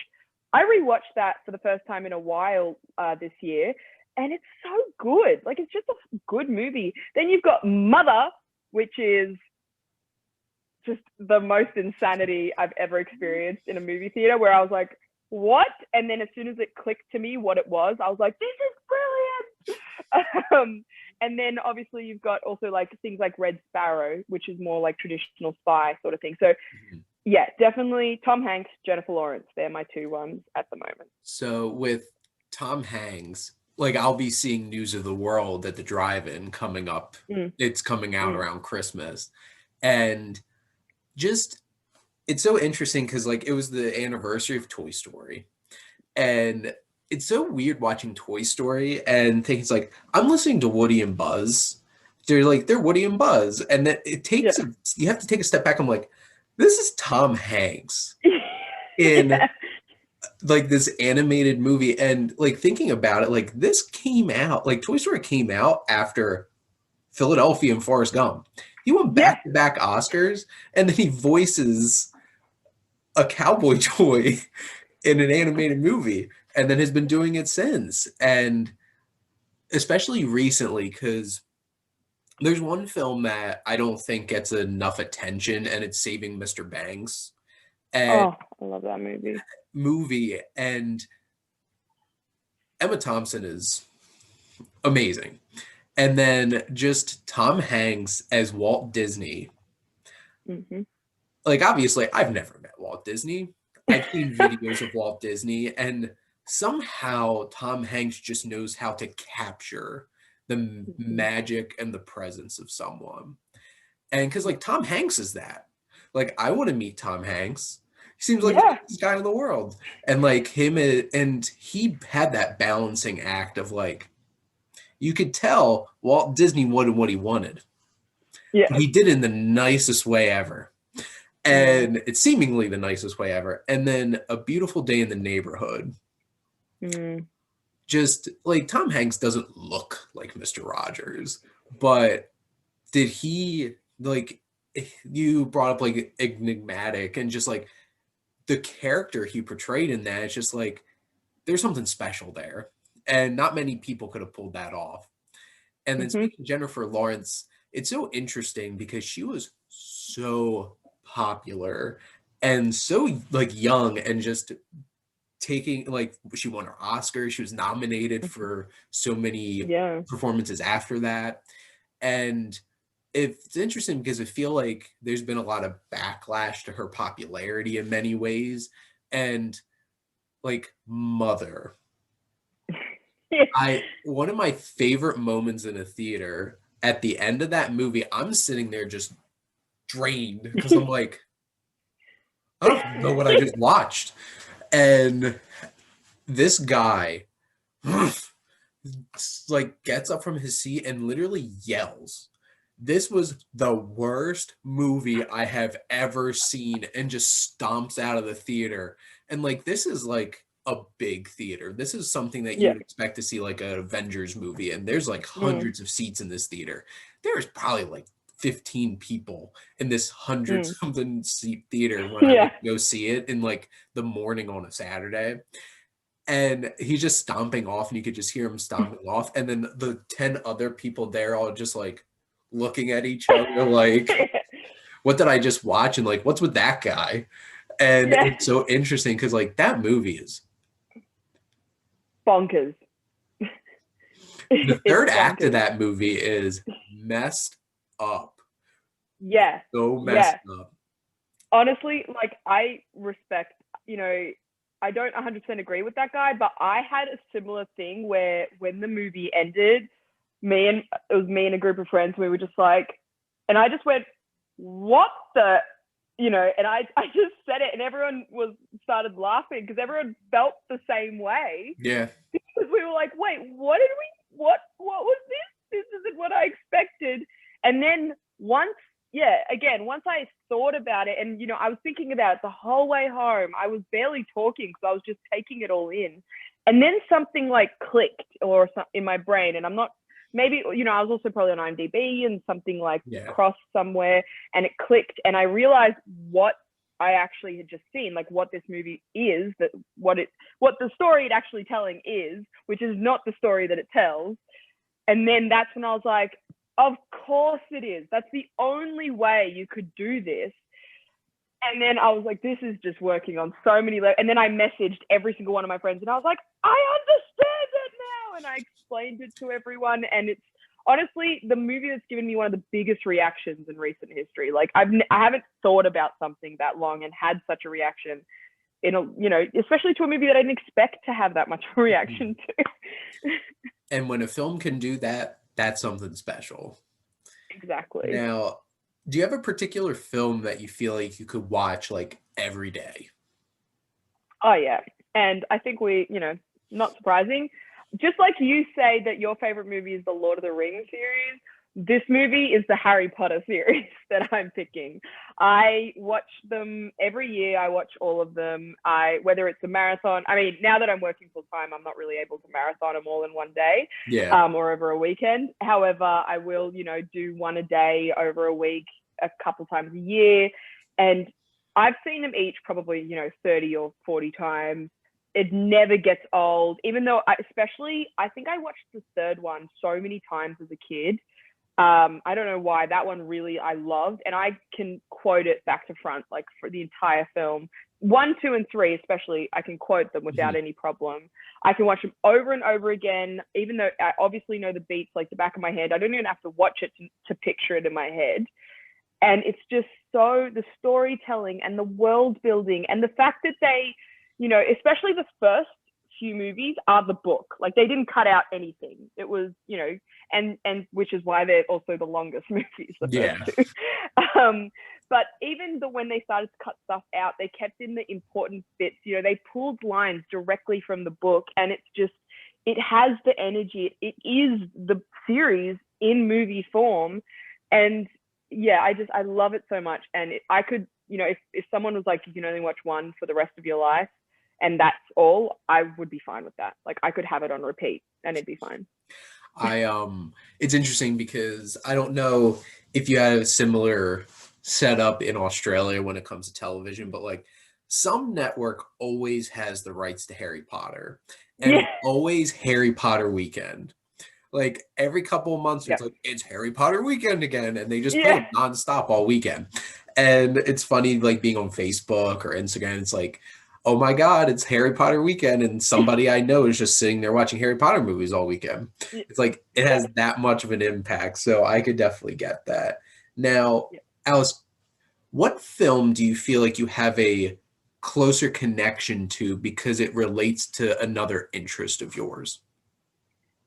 S2: I rewatched that for the first time in a while this year. And it's so good. Like, it's just a good movie. Then you've got Mother, which is just the most insanity I've ever experienced in a movie theater, where I was like, what? And then as soon as it clicked to me what it was, I was like, this is brilliant. And then obviously you've got also like things like Red Sparrow, which is more like traditional spy sort of thing. So yeah, definitely Tom Hanks, Jennifer Lawrence. They're my two ones at the moment.
S1: So with Tom Hanks, like, I'll be seeing News of the World at the drive-in coming up. It's coming out around Christmas. And just, it's so interesting because, like, it was the anniversary of Toy Story. And it's so weird watching Toy Story and thinking, it's like, I'm listening to Woody and Buzz. They're Woody and Buzz. And then it takes, you have to take a step back. I'm like, this is Tom Hanks in like this animated movie. And like thinking about it, like this came out, like Toy Story came out after Philadelphia and Forrest Gump. He won back-to-back Oscars, and then he voices a cowboy toy in an animated movie, and then has been doing it since. And especially recently, because there's one film that I don't think gets enough attention, and it's Saving Mr. Banks. And
S2: I love that
S1: movie. And Emma Thompson is amazing. And then just Tom Hanks as Walt Disney. Like, obviously, I've never met Walt Disney. I've seen videos of Walt Disney, and somehow Tom Hanks just knows how to capture the magic and the presence of someone. And because, like, Tom Hanks is that. Like, I want to meet Tom Hanks. He seems like the best guy in the world. And, like, and he had that balancing act of, like, you could tell Walt Disney wanted what he wanted.
S2: Yeah.
S1: But he did it in the nicest way ever. And it's seemingly the nicest way ever. And then A Beautiful Day in the Neighborhood. Just, like, Tom Hanks doesn't look like Mr. Rogers. But did he, like, you brought up, like, enigmatic, and just, like, the character he portrayed in that, it's just, like, there's something special there. And not many people could have pulled that off. And then speaking of Jennifer Lawrence, it's so interesting because she was so popular and so, like, young, and just taking, like, she won her Oscar. She was nominated for so many performances after that. And it's interesting because I feel like there's been a lot of backlash to her popularity in many ways. And, like, Mother. One of my favorite moments in a theater, at the end of that movie, I'm sitting there just drained because I'm like, I don't know what I just watched. And this guy like gets up from his seat and literally yells, "This was the worst movie I have ever seen," and just stomps out of the theater. And, like, this is like a big theater. This is something that you would expect to see, like, an Avengers movie, and there's like hundreds of seats in this theater. There's probably like 15 people in this 100-something seat theater when I went to go see it in, like, the morning on a Saturday. And he's just stomping off, and you could just hear him stomping off. And then the 10 other people there all just, like, looking at each other like, what did I just watch? And, like, what's with that guy? And it's so interesting because, like, that movie is
S2: bonkers.
S1: The third act of that movie is messed up.
S2: Yeah.
S1: So messed up.
S2: Honestly, like, I respect, I don't 100% agree with that guy, but I had a similar thing where when the movie ended, it was me and a group of friends, we were just like, and I just went, what the, and I just said it, and everyone started laughing because everyone felt the same way.
S1: Yeah.
S2: Because we were like, wait, what was this? This isn't what I expected. And then once I thought about it, and I was thinking about it the whole way home, I was barely talking because I was just taking it all in. And then something like clicked or in my brain, and I'm not, maybe, I was also probably on IMDb and something like crossed somewhere, and it clicked, and I realized what I actually had just seen, like what this movie is, what the story it actually telling is, which is not the story that it tells. And then that's when I was like, of course it is. That's the only way you could do this. And then I was like, this is just working on so many levels. And then I messaged every single one of my friends, and I was like, I understand it now. And I explained it to everyone. And it's honestly the movie that's given me one of the biggest reactions in recent history. Like I haven't thought about something that long and had such a reaction especially to a movie that I didn't expect to have that much of a reaction to.
S1: And when a film can do that, that's something special.
S2: Exactly.
S1: Now, do you have a particular film that you feel like you could watch like every day?
S2: Oh yeah. And I think not surprising, just like you say that your favorite movie is the Lord of the Rings series, this movie is the Harry Potter series that I'm picking. I watch them every year. I watch all of them. Whether it's a marathon, I mean, now that I'm working full time, I'm not really able to marathon them all in one day, or over a weekend. However, I will, do one a day over a week, a couple times a year. And I've seen them each probably, 30 or 40 times. It never gets old, even though I think I watched the third one so many times as a kid. I don't know why. That one really I loved, and I can quote it back to front, like for the entire film. 1, 2, and 3 especially, I can quote them without any problem. I can watch them over and over again, even though I obviously know the beats like the back of my head. I don't even have to watch it to picture it in my head. And it's just the storytelling and the world building and the fact that they, especially the first few movies are the book. Like they didn't cut out anything. It was, and which is why they're also the longest movies, the first two. But even when they started to cut stuff out, they kept in the important bits. They pulled lines directly from the book, and it's just, it has the energy. It is the series in movie form. And yeah, I love it so much. And I could, if someone was like, you can only watch one for the rest of your life, and that's all, I would be fine with that. Like I could have it on repeat and it'd be fine.
S1: It's interesting because I don't know if you had a similar setup in Australia when it comes to television, but like some network always has the rights to Harry Potter, and it's always Harry Potter weekend. Like every couple of months, it's like, it's Harry Potter weekend again, and they just play it nonstop all weekend. And it's funny, like being on Facebook or Instagram, it's like, oh my God, it's Harry Potter weekend, and somebody I know is just sitting there watching Harry Potter movies all weekend. It's like it has that much of an impact, so I could definitely get that. Now, Alice, what film do you feel like you have a closer connection to because it relates to another interest of yours?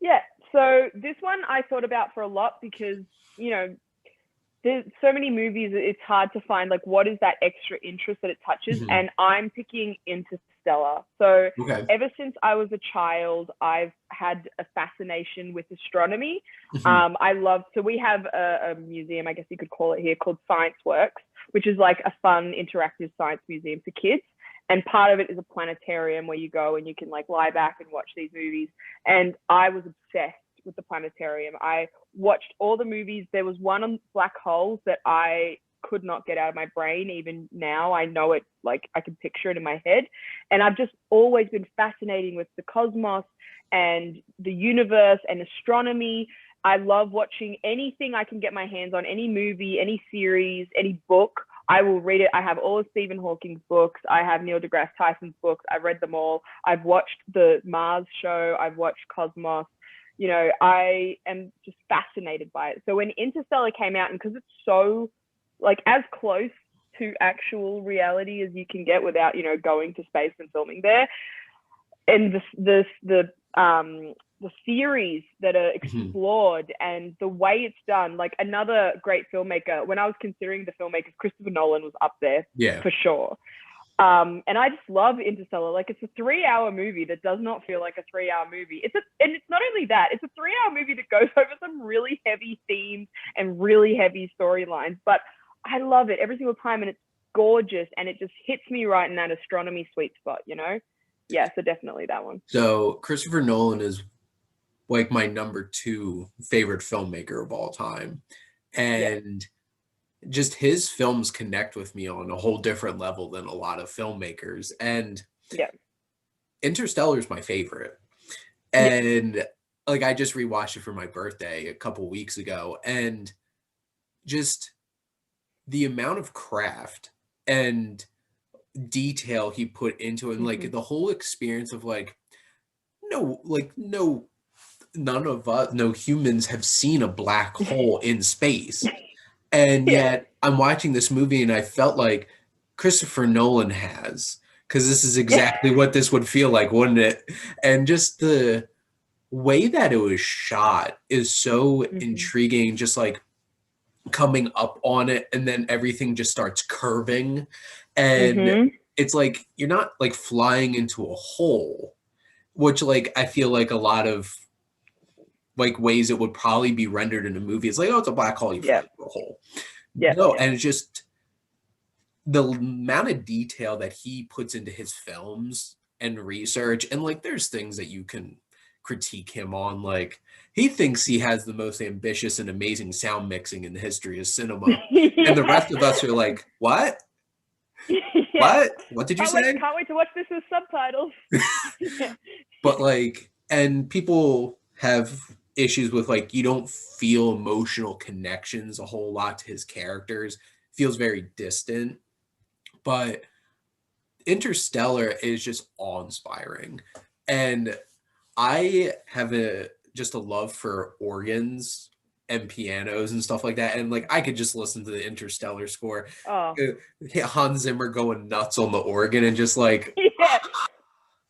S2: Yeah, so this one I thought about for a lot because, there's so many movies, it's hard to find like what is that extra interest that it touches. And I'm picking Interstellar. So ever since I was a child, I've had a fascination with astronomy. So we have a museum, I guess you could call it here, called Science Works, which is like a fun interactive science museum for kids. And part of it is a planetarium where you go and you can like lie back and watch these movies. And I was obsessed with the planetarium. I watched all the movies. There was one on black holes that I could not get out of my brain. Even now, I know it, like I can picture it in my head. And I've just always been fascinated with the cosmos and the universe and astronomy. I love watching anything I can get my hands on, any movie, any series, any book. I will read it. I have all of Stephen Hawking's books. I have Neil deGrasse Tyson's books. I've read them all. I've watched the Mars show. I've watched Cosmos. I am just fascinated by it. So when Interstellar came out, and because it's so like as close to actual reality as you can get without, you know, going to space and filming there. And the theories that are explored and the way it's done. Like, another great filmmaker, when I was considering the filmmakers, Christopher Nolan was up there for sure. And I just love Interstellar. Like, it's a 3-hour movie that does not feel like a 3-hour movie. And it's not only that, it's a 3-hour movie that goes over some really heavy themes and really heavy storylines. But I love it every single time, and it's gorgeous, and it just hits me right in that astronomy sweet spot, you know? Yeah, so definitely that one.
S1: So Christopher Nolan is like my number 2 favorite filmmaker of all time. And just his films connect with me on a whole different level than a lot of filmmakers. And Interstellar is my favorite. And like, I just rewatched it for my birthday a couple weeks ago, and just the amount of craft and detail he put into it, and like the whole experience of none of us, no humans have seen a black hole in space. And yet I'm watching this movie and I felt like Christopher Nolan has, because this is exactly what this would feel like, wouldn't it? And just the way that it was shot is so intriguing, just like coming up on it and then everything just starts curving. And it's like you're not like flying into a hole, which like I feel like a lot of like ways it would probably be rendered in a movie. It's like, oh, it's a black hole, you fly into a hole. No, and it's just the amount of detail that he puts into his films and research, and like there's things that you can critique him on. Like, he thinks he has the most ambitious and amazing sound mixing in the history of cinema. And the rest of us are like, what? What did you say?
S2: Can't wait to watch this with subtitles.
S1: But like, and people have issues with like, you don't feel emotional connections a whole lot to his characters. Feels very distant. But Interstellar is just awe-inspiring. And I have just a love for organs and pianos and stuff like that. And like, I could just listen to the Interstellar score. Hans Zimmer going nuts on the organ and just like,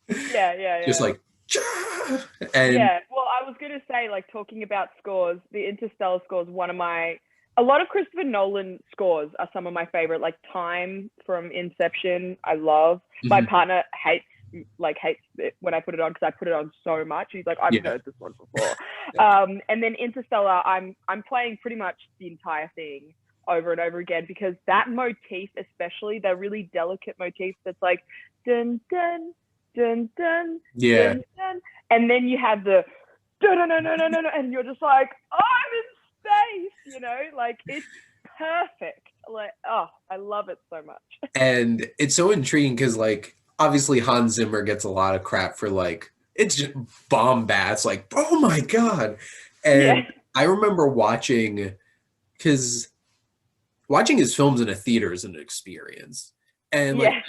S1: just like, and
S2: well, I was going to say, like, talking about scores, the Interstellar score is a lot of Christopher Nolan scores are some of my favorite. Like, Time from Inception, I love. My partner hates it when I put it on, because I put it on so much. He's like, I've heard this one before. And then Interstellar, I'm playing pretty much the entire thing over and over again, because that motif, especially, that really delicate motif that's like dun dun dun dun dun dun, and then you have the dun dun dun dun dun, and you're just like, oh, I'm in space, you know, like, it's perfect. Like, oh, I love it so much.
S1: And it's so intriguing because, like, obviously Hans Zimmer gets a lot of crap for like, it's just bombast, like, oh my god. And I remember watching his films in a theater is an experience. And like,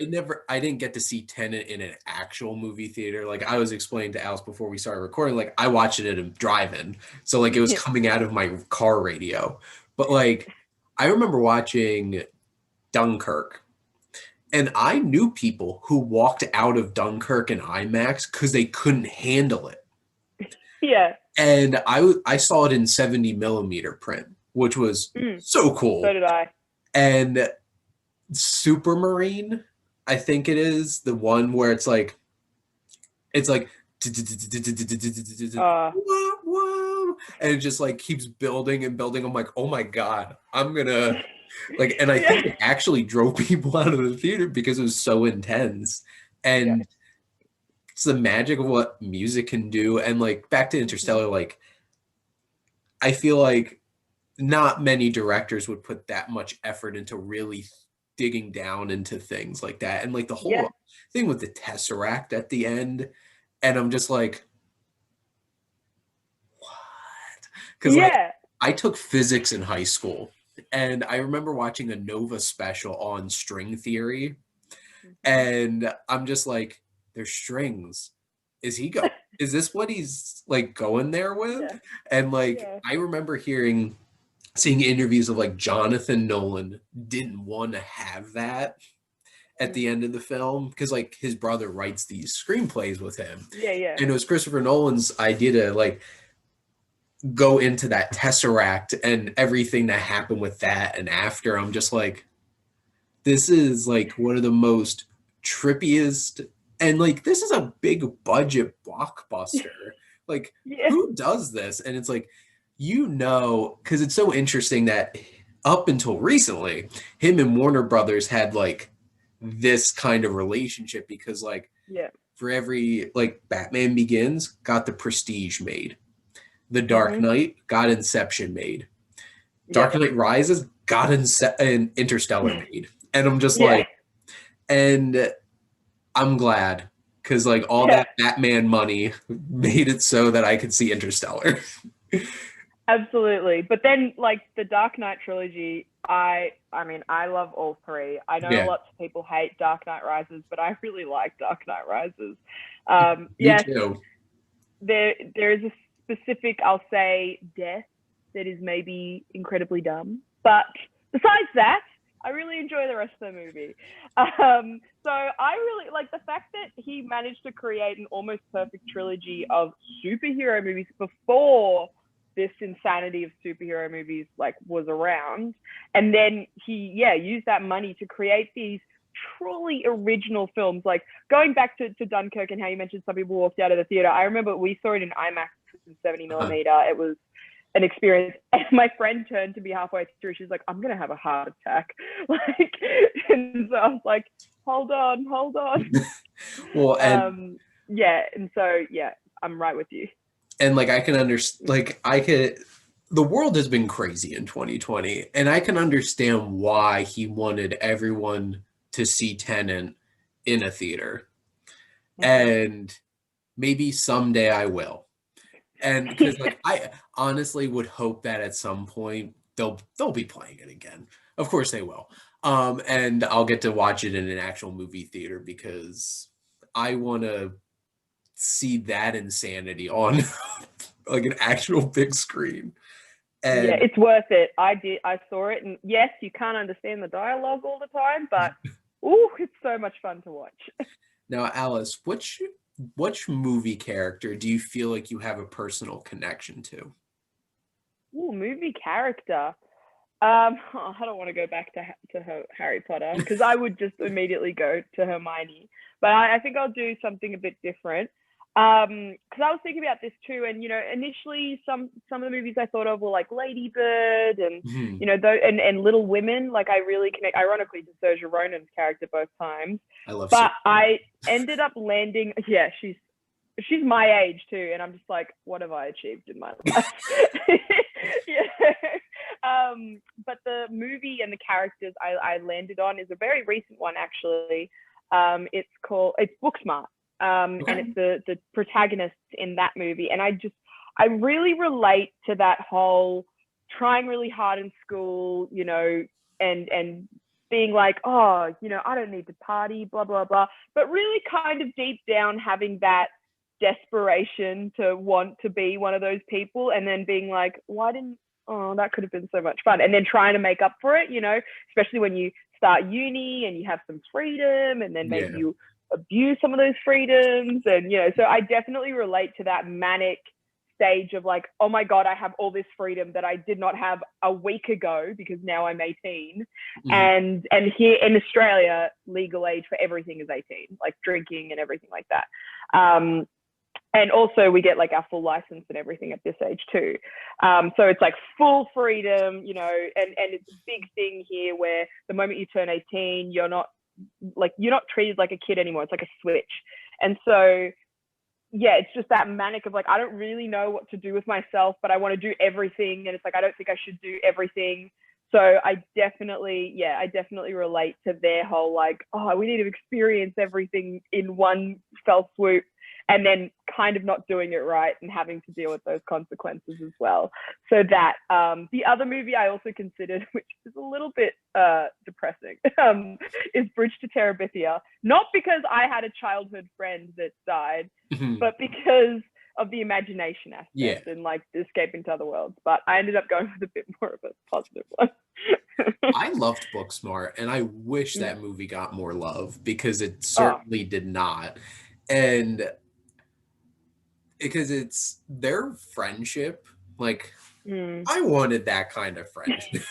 S1: I didn't get to see Tenet in an actual movie theater. Like, I was explaining to Alice before we started recording, like, I watched it at a drive-in. So like, it was coming out of my car radio. But like, I remember watching Dunkirk, and I knew people who walked out of Dunkirk in IMAX because they couldn't handle it. And I saw it in 70 millimeter print, which was so cool.
S2: So did I.
S1: And Supermarine, I think it is the one where it's like and it just like keeps building and building. I'm like, oh my god, I'm gonna like, and I think it actually drove people out of the theater because it was so intense. And it's the magic of what music can do. And like, back to Interstellar, like, I feel like not many directors would put that much effort into really digging down into things like that. And like, the whole thing with the Tesseract at the end, and I'm just like, what? Because like, I took physics in high school, and I remember watching a Nova special on string theory, and I'm just like, there's strings. Is this what he's like going there with? And like, I remember hearing seeing interviews of like Jonathan Nolan didn't want to have that at the end of the film because like his brother writes these screenplays with him.
S2: Yeah, yeah.
S1: And it was Christopher Nolan's idea to like go into that Tesseract and everything that happened with that. And after, I'm just like, this is like one of the most trippiest, and like this is a big budget blockbuster. Like,
S2: Yeah.
S1: who does this? And it's like, because it's so interesting that up until recently, him and Warner Brothers had like this kind of relationship because like
S2: Yeah.
S1: for every like Batman Begins got The Prestige made, The Dark
S2: Mhm.
S1: Knight got Inception made,
S2: Yeah.
S1: Dark Knight Rises got an Interstellar made. And I'm just
S2: Yeah.
S1: like, and I'm glad because like all
S2: Yeah.
S1: that Batman money made it so that I could see Interstellar.
S2: Absolutely. But then like the Dark Knight trilogy, I mean, I love all three. I know
S1: Yeah,
S2: lots of people hate Dark Knight Rises, but I really like Dark Knight Rises.
S1: me
S2: Yes,
S1: too.
S2: there is a specific, I'll say, death that is maybe incredibly dumb. But besides that, I really enjoy the rest of the movie. So I really like the fact that he managed to create an almost perfect trilogy of superhero movies before this insanity of superhero movies like was around, and then he used that money to create these truly original films. Like going back to Dunkirk and how you mentioned some people walked out of the theater. I remember we saw it in IMAX in 70
S1: Uh-huh.
S2: millimeter. It was an experience. And my friend turned to me halfway through. She's like, I'm going to have a heart attack. Like, and so I was like, hold on, hold on.
S1: Well,
S2: Yeah. And so, yeah, I'm right with you.
S1: and like I can understand, like I could. The world has been crazy in 2020, and I can understand why he wanted everyone to see Tenant in a theater.
S2: Mm-hmm.
S1: And maybe someday I will. And because like I honestly would hope that at some point they'll be playing it again. Of course they will. And I'll get to watch it in an actual movie theater because I want to see that insanity on like an actual big screen.
S2: Yeah,
S1: And
S2: it's worth it. I saw it, and yes, you can't understand the dialogue all the time, but it's so much fun to watch.
S1: now, Alice, which movie character do you feel like you have a personal connection to?
S2: Ooh, movie character. I don't want to go back to Harry Potter because I would just immediately go to Hermione. But I think I'll do something a bit different. Because I was thinking about this too, and initially some of the movies I thought of were like Lady Bird and
S1: Hmm,
S2: and Little Women. Like I really connect, ironically, to Saoirse Ronan's character both times.
S1: I love
S2: But
S1: Sir.
S2: I ended up landing. Yeah, she's my age too, and I'm just like, what have I achieved in my life? Yeah. But the movie and the characters I landed on is a very recent one actually. It's Booksmart, and
S1: Okay.
S2: it's the protagonists in that movie, and I really relate to that whole trying really hard in school, and being like, oh, I don't need to party, blah blah blah, but really kind of deep down having that desperation to want to be one of those people, and then being like, why didn't oh, that could have been so much fun, and then trying to make up for it, especially when you start uni and you have some freedom, and then maybe
S1: Yeah.
S2: you abuse some of those freedoms, and so I definitely relate to that manic stage of like, oh my god, I have all this freedom that I did not have a week ago because now I'm 18.
S1: Mhm.
S2: And here in Australia, legal age for everything is 18, like drinking and everything like that. And also we get like our full license and everything at this age too. So it's like full freedom, and it's a big thing here where the moment you turn 18, you're not treated like a kid anymore. It's like a switch. And so yeah, it's just that manic of like, I don't really know what to do with myself, but I want to do everything. And it's like, I don't think I should do everything. So I definitely relate to their whole like, oh, we need to experience everything in one fell swoop, and then kind of not doing it right and having to deal with those consequences as well. So that the other movie I also considered, which is a little bit depressing, is Bridge to Terabithia. Not because I had a childhood friend that died,
S1: Mhm.
S2: but because of the imagination
S1: Yeah.
S2: aspect and like escaping to other worlds. But I ended up going with a bit more of a positive one.
S1: I loved Booksmart, and I wish
S2: Mm.
S1: that movie got more love because it
S2: Oh,
S1: certainly did not. And because it's their friendship, like
S2: mm.
S1: I wanted that kind of friendship.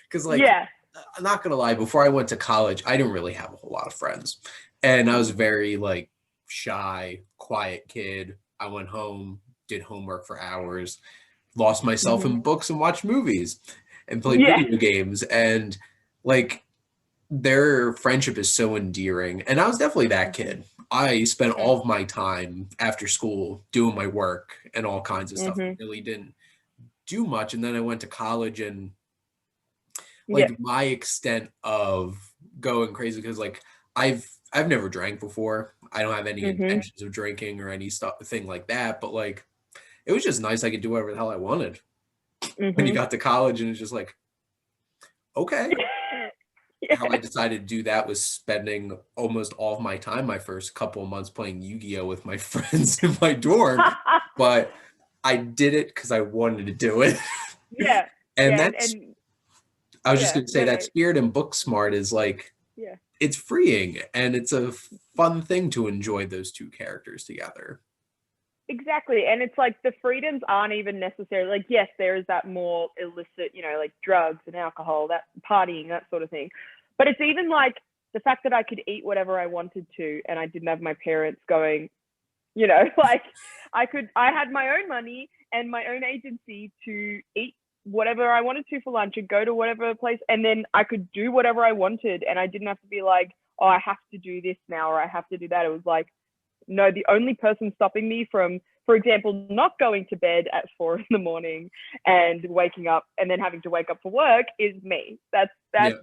S1: Because like
S2: Yeah.
S1: I'm not gonna lie, before I went to college, I didn't really have a whole lot of friends. And I was
S2: Mm.
S1: very like shy, quiet kid. I went home, did homework for hours, lost myself
S2: Hmm.
S1: in books and watched movies and played
S2: Yeah.
S1: video games. And like their friendship is so endearing. And I was definitely that kid. I spent all of my time after school doing my work and all kinds of stuff. I
S2: Mm-hmm.
S1: really didn't do much. And then I went to college and
S2: Yeah.
S1: like my extent of going crazy because like I've never drank before. I don't have any
S2: Mm-hmm.
S1: intentions of drinking or any stuff thing like that. But like it was just nice I could do whatever the hell I wanted. When you
S2: Mm-hmm.
S1: got to college and it's just like, okay.
S2: Yeah.
S1: How I decided to do that was spending almost all of my time my first couple of months playing Yu-Gi-Oh with my friends in my dorm. But I did it because I wanted to do it.
S2: Yeah.
S1: And
S2: Yeah.
S1: that's
S2: And
S1: I was just
S2: yeah.
S1: gonna say
S2: No,
S1: that
S2: no.
S1: spirit in Booksmart is like
S2: Yeah.
S1: it's freeing and it's a fun thing to enjoy those two characters together.
S2: Exactly. And it's like the freedoms aren't even necessarily like, yes, there is that more illicit, like drugs and alcohol, that partying, that sort of thing. But it's even like the fact that I could eat whatever I wanted to and I didn't have my parents going, like I had my own money and my own agency to eat whatever I wanted to for lunch and go to whatever place. And then I could do whatever I wanted. And I didn't have to be like, oh, I have to do this now or I have to do that. It was like, no, the only person stopping me from, for example, not going to bed at 4 in the morning and waking up and then having to wake up for work is me. That's
S1: Yeah.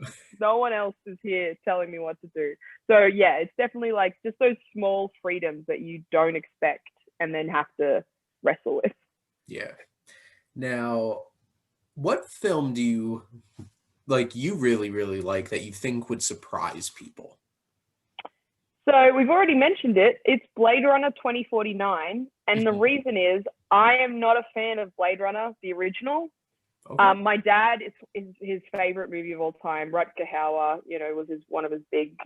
S2: no one else is here telling me what to do. So yeah, it's definitely like just those small freedoms that you don't expect and then have to wrestle with.
S1: Yeah. Now, what film do you like you really, really like that you think would surprise people?
S2: So we've already mentioned it. It's Blade Runner 2049. And the
S1: Mhm.
S2: reason is I am not a fan of Blade Runner, the original.
S1: Okay.
S2: My dad is his favorite movie of all time. Rutger Hauer, was one of his big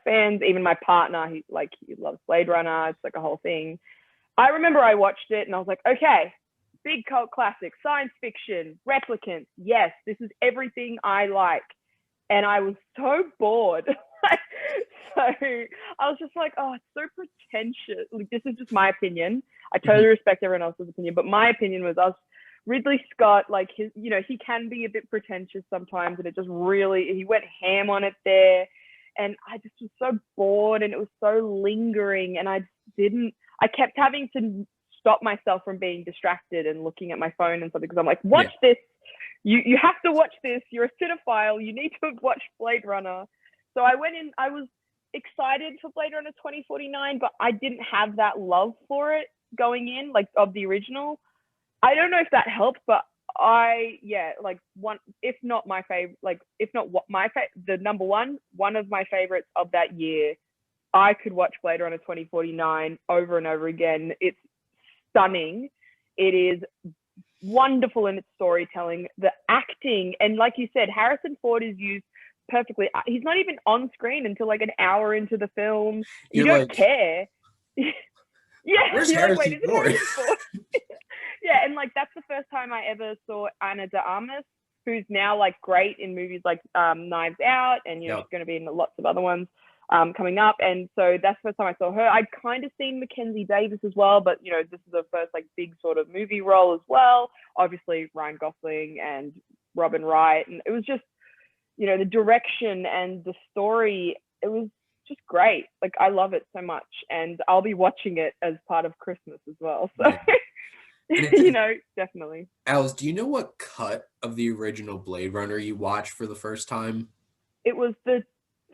S2: fans. Even my partner, he loves Blade Runner. It's like a whole thing. I remember I watched it and I was like, okay, big cult classic, science fiction, replicants. Yes, this is everything I like. And I was so bored. So I was just like, oh, it's so pretentious. Like, this is just my opinion. I totally
S1: Mhm.
S2: respect everyone else's opinion, but my opinion was Ridley Scott, like he can be a bit pretentious sometimes, and it just really he went ham on it there, and I just was so bored, and it was so lingering, and I kept having to stop myself from being distracted and looking at my phone and something because I'm like, watch
S1: Yeah.
S2: this, you have to watch this, you're a cinephile, you need to watch Blade Runner. So I went in, I was excited for Blade Runner 2049, but I didn't have that love for it going in, like of the original. I don't know if that helped, but like one, if not my favorite, like if not what my the number one of my favorites of that year. I could watch Blade Runner 2049 over and over again. It's stunning. It is wonderful in its storytelling, the acting, and like you said, Harrison Ford is used perfectly. He's not even on screen until like an hour into the film. You
S1: You're
S2: don't
S1: like,
S2: care. Yeah,
S1: where's
S2: you're like, wait,
S1: Harrison
S2: is it
S1: Ford?
S2: Harrison Ford? Yeah, and like that's the first time I ever saw Ana de Armas, who's now like great in movies like Knives Out, and
S1: Yep.
S2: she's going to be in lots of other ones coming up. And so that's the first time I saw her. I'd kind of seen Mackenzie Davis as well, but this is the first like big sort of movie role as well. Obviously Ryan Gosling and Robin Wright, and it was just the direction and the story. It was just great. Like I love it so much, and I'll be watching it as part of Christmas as well. So.
S1: Yeah. And it
S2: Definitely.
S1: Alice, do you know what cut of the original Blade Runner you watched for the first time?
S2: It was the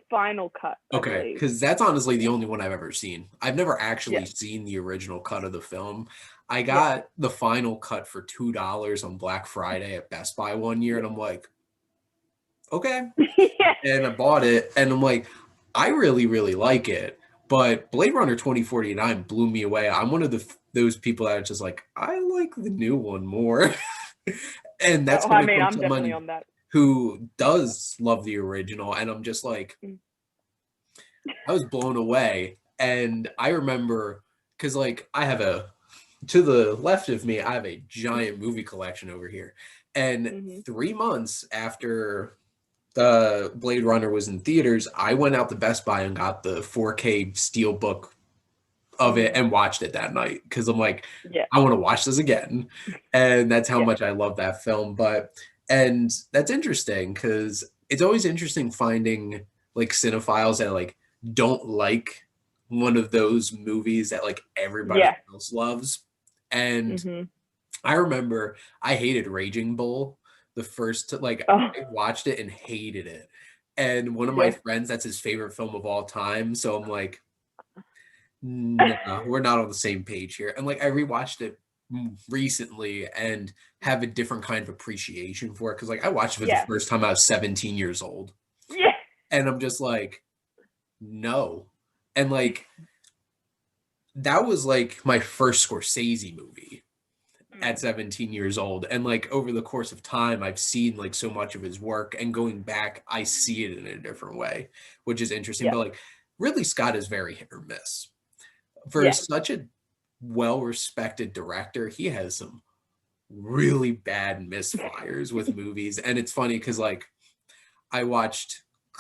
S2: final cut, I
S1: Okay,
S2: believe.
S1: because that's honestly the
S2: Yeah.
S1: only one I've ever seen. I've never
S2: Yeah.
S1: actually seen the original cut of the film. I
S2: Yeah.
S1: got the final cut for $2 on Black Friday at Best Buy one year, and I'm like, okay.
S2: Yeah.
S1: And I bought it, and I'm like, I really, really like it. But Blade Runner 2049 blew me away. I'm one of the those people that are just like, I like the new one more. And that's
S2: Oh, I
S1: coming
S2: mean,
S1: from
S2: I'm definitely
S1: someone
S2: on that.
S1: who does love the original. And I'm just like,
S2: Mm.
S1: I was blown away. And I remember, because like I have to the left of me, I have a giant movie collection over here. And
S2: Mm-hmm.
S1: 3 months after the Blade Runner was in theaters, I went out to Best Buy and got the 4K Steelbook of it
S2: Mm.
S1: and watched it that night because I'm like,
S2: Yeah.
S1: I want to watch this again. And that's how
S2: Yeah.
S1: much I love that film. And that's interesting because it's always interesting finding like cinephiles that like don't like one of those movies that like everybody
S2: Yeah.
S1: else loves. And
S2: Mm-hmm.
S1: I remember I hated Raging Bull the first, like,
S2: Oh,
S1: I watched it and hated it. And one of my
S2: yeah.
S1: friends, that's his favorite film of all time. So I'm like, no, we're not on the same page here. And like, I rewatched it recently and have a different kind of appreciation for it. Cause like, I watched it for the
S2: Yeah.
S1: first time I was 17 years old.
S2: Yeah.
S1: And I'm just like, no. And like, that was like my first Scorsese movie at
S2: Mm.
S1: 17 years old. And like over the course of time, I've seen like so much of his work, and going back, I see it in a different way, which is interesting.
S2: Yeah.
S1: But like Ridley Scott is very hit or miss. For
S2: Yeah.
S1: such a well-respected director, he has some really bad misfires with movies. And it's funny because like I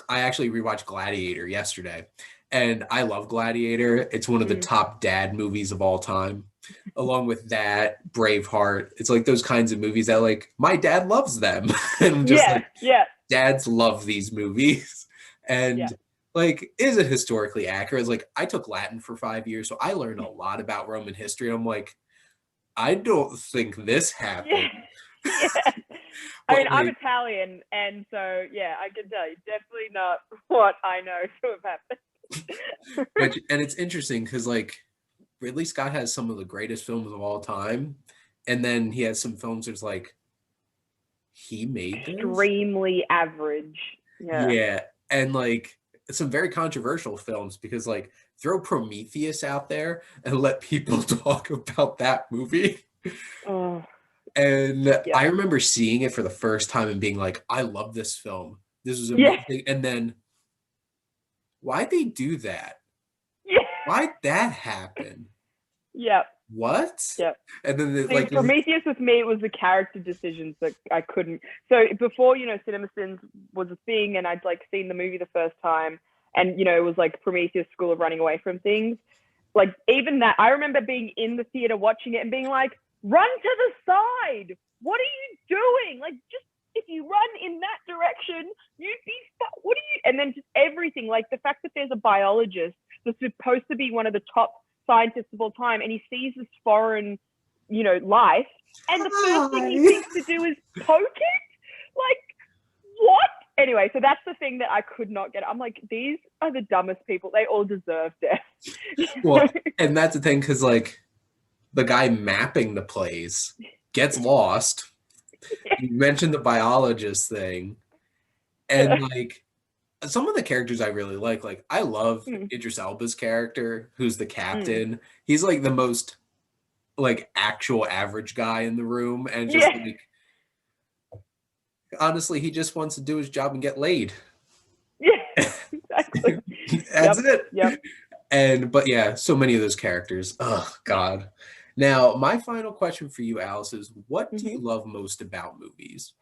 S1: actually rewatched Gladiator yesterday, and I love Gladiator. It's one of the
S2: Mm.
S1: top dad movies of all time. Along with that, Braveheart. It's like those kinds of movies that like my dad loves them. And I'm just
S2: Yeah.
S1: like,
S2: Yeah.
S1: dads love these movies.
S2: Yeah.
S1: And like, is it historically accurate? It's like I took Latin for 5 years, so I learned a lot about Roman history. I'm like, I don't think this
S2: Yeah.
S1: happened.
S2: Yeah. I mean,
S1: But
S2: I'm
S1: like,
S2: Italian, and so yeah, I can tell you, definitely not what I know to have happened.
S1: which, and it's interesting because like Ridley Scott has some of the greatest films of all time, and then he has some films that's like, he made this?
S2: Extremely average. Yeah.
S1: Yeah. And like some very controversial films because like throw Prometheus out there and let people talk about that movie.
S2: Oh,
S1: And
S2: yeah.
S1: I remember seeing it for the first time and being like, I love this film. This is
S2: Yeah.
S1: amazing. And then why'd they do that?
S2: Yeah.
S1: Why'd that happen?
S2: Yeah.
S1: What?
S2: Yeah.
S1: And then
S2: See,
S1: like
S2: Prometheus with me, it was the character decisions that I couldn't. So before, CinemaSins was a thing, and I'd like seen the movie the first time, and it was like Prometheus, School of Running Away from Things. Like even that, I remember being in the theater watching it and being like, "Run to the side! What are you doing? Like, just if you run in that direction, you'd be what are you?" And then just everything, like the fact that there's a biologist that's supposed to be one of the top scientists of all time, and he sees this foreign, life, and the first thing he thinks to do is poke it. Like, what? Anyway, so that's the thing that I could not get. I'm like, these are the dumbest people. They all deserve death.
S1: well, and that's the thing because like the guy mapping the plays gets lost. You mentioned the biologist thing, and like some of the characters I really like I love
S2: Mm.
S1: Idris Elba's character, who's the
S2: Mm.
S1: captain. He's like the most like actual average guy in the room, and just
S2: Yeah.
S1: like honestly, he just wants to do his job and get laid.
S2: Yeah, exactly.
S1: That's it.
S2: Yep.
S1: But yeah, so many of those characters. Oh God. Now, my final question for you, Alice, is what do
S2: Mm-hmm.
S1: you love most about movies?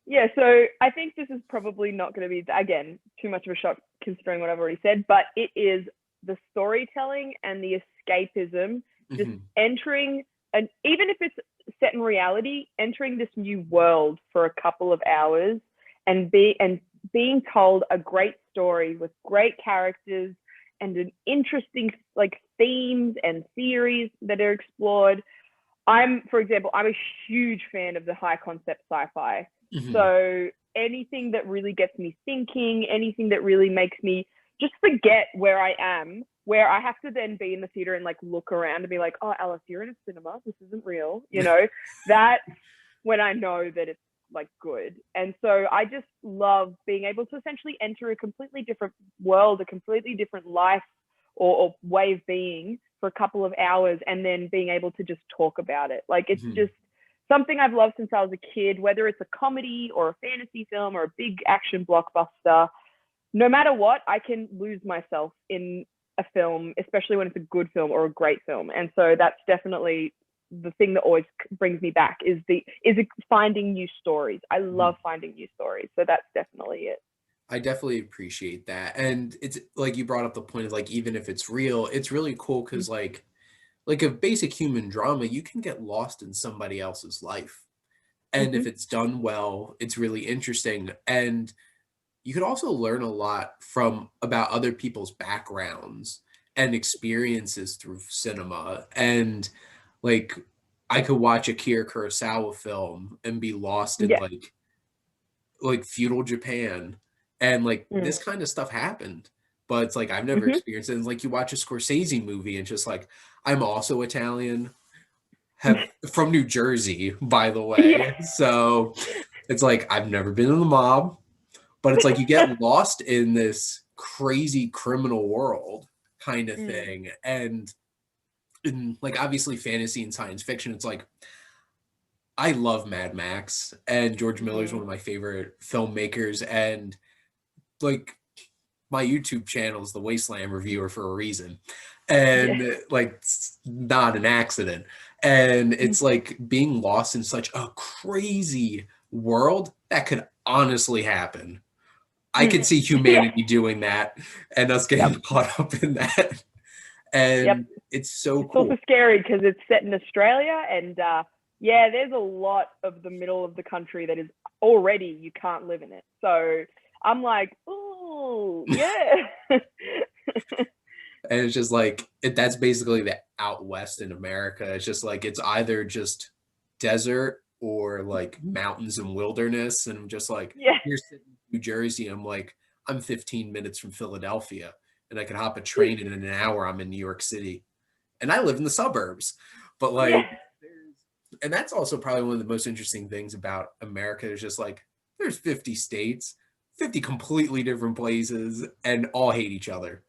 S2: Yeah, so I think this is probably not going to be, again, too much of a shock considering what I've already said, but it is the storytelling and the escapism, just
S1: Mhm.
S2: entering, and even if it's set in reality, entering this new world for a couple of hours and being told a great story with great characters and an interesting like themes and theories that are explored. For example, I'm a huge fan of the high concept sci-fi.
S1: Mhm.
S2: So anything that really gets me thinking, anything that really makes me just forget where I am, where I have to then be in the theater and like look around and be like, oh, Alice, you're in a cinema. This isn't real. That's when I know that it's like good. And so I just love being able to essentially enter a completely different world, a completely different life or way of being for a couple of hours and then being able to just talk about it. Like, it's
S1: Mhm.
S2: just something I've loved since I was a kid, whether it's a comedy or a fantasy film or a big action blockbuster. No matter what, I can lose myself in a film, especially when it's a good film or a great film. And so that's definitely the thing that always brings me back is finding new stories. I love finding new stories. So that's definitely it.
S1: I definitely appreciate that. And it's like you brought up the point of like even if it's real, it's really cool because like a basic human drama, you can get lost in somebody else's life. And
S2: Mm-hmm.
S1: if it's done well, it's really interesting. And you could also learn a lot from about other people's backgrounds and experiences through cinema. And like I could watch a Akira Kurosawa film and be lost in
S2: Yeah.
S1: like feudal Japan, and like
S2: Mm.
S1: this kind of stuff happened, but it's like I've never
S2: Mm-hmm.
S1: experienced it. And like you watch a Scorsese movie and just like I'm also Italian, have from New Jersey, by the
S2: Yeah.
S1: way. So it's like I've never been in the mob, but it's like you get lost in this crazy criminal world kind of
S2: Mm.
S1: thing. And in like obviously fantasy and science fiction, it's like I love Mad Max and George Miller is
S2: Mm-hmm.
S1: one of my favorite filmmakers. And like my YouTube channel is the Wasteland Reviewer for a reason.
S2: Yeah.
S1: And like it's not an accident. And it's like being lost in such a crazy world that could honestly happen. I
S2: Mm.
S1: could see
S2: Yeah.
S1: humanity doing that and us
S2: Yep.
S1: getting caught up in that.
S2: Yep.
S1: And it's so
S2: It's also
S1: cool.
S2: scary because it's set in Australia, and yeah, there's a lot of the middle of the country that is already you can't live in it. So I'm like, oh yeah.
S1: And it's just like that's basically the out west in America. It's just like it's either just desert or like mountains and wilderness. And I'm just like,
S2: Yeah.
S1: you're sitting in New Jersey. I'm like, I'm 15 minutes from Philadelphia and I could hop a train and in an hour I'm in New York City. And I live in the suburbs. But
S2: Yeah.
S1: like and that's also probably one of the most interesting things about America is just like there's 50 states, 50 completely different places, and all hate each other.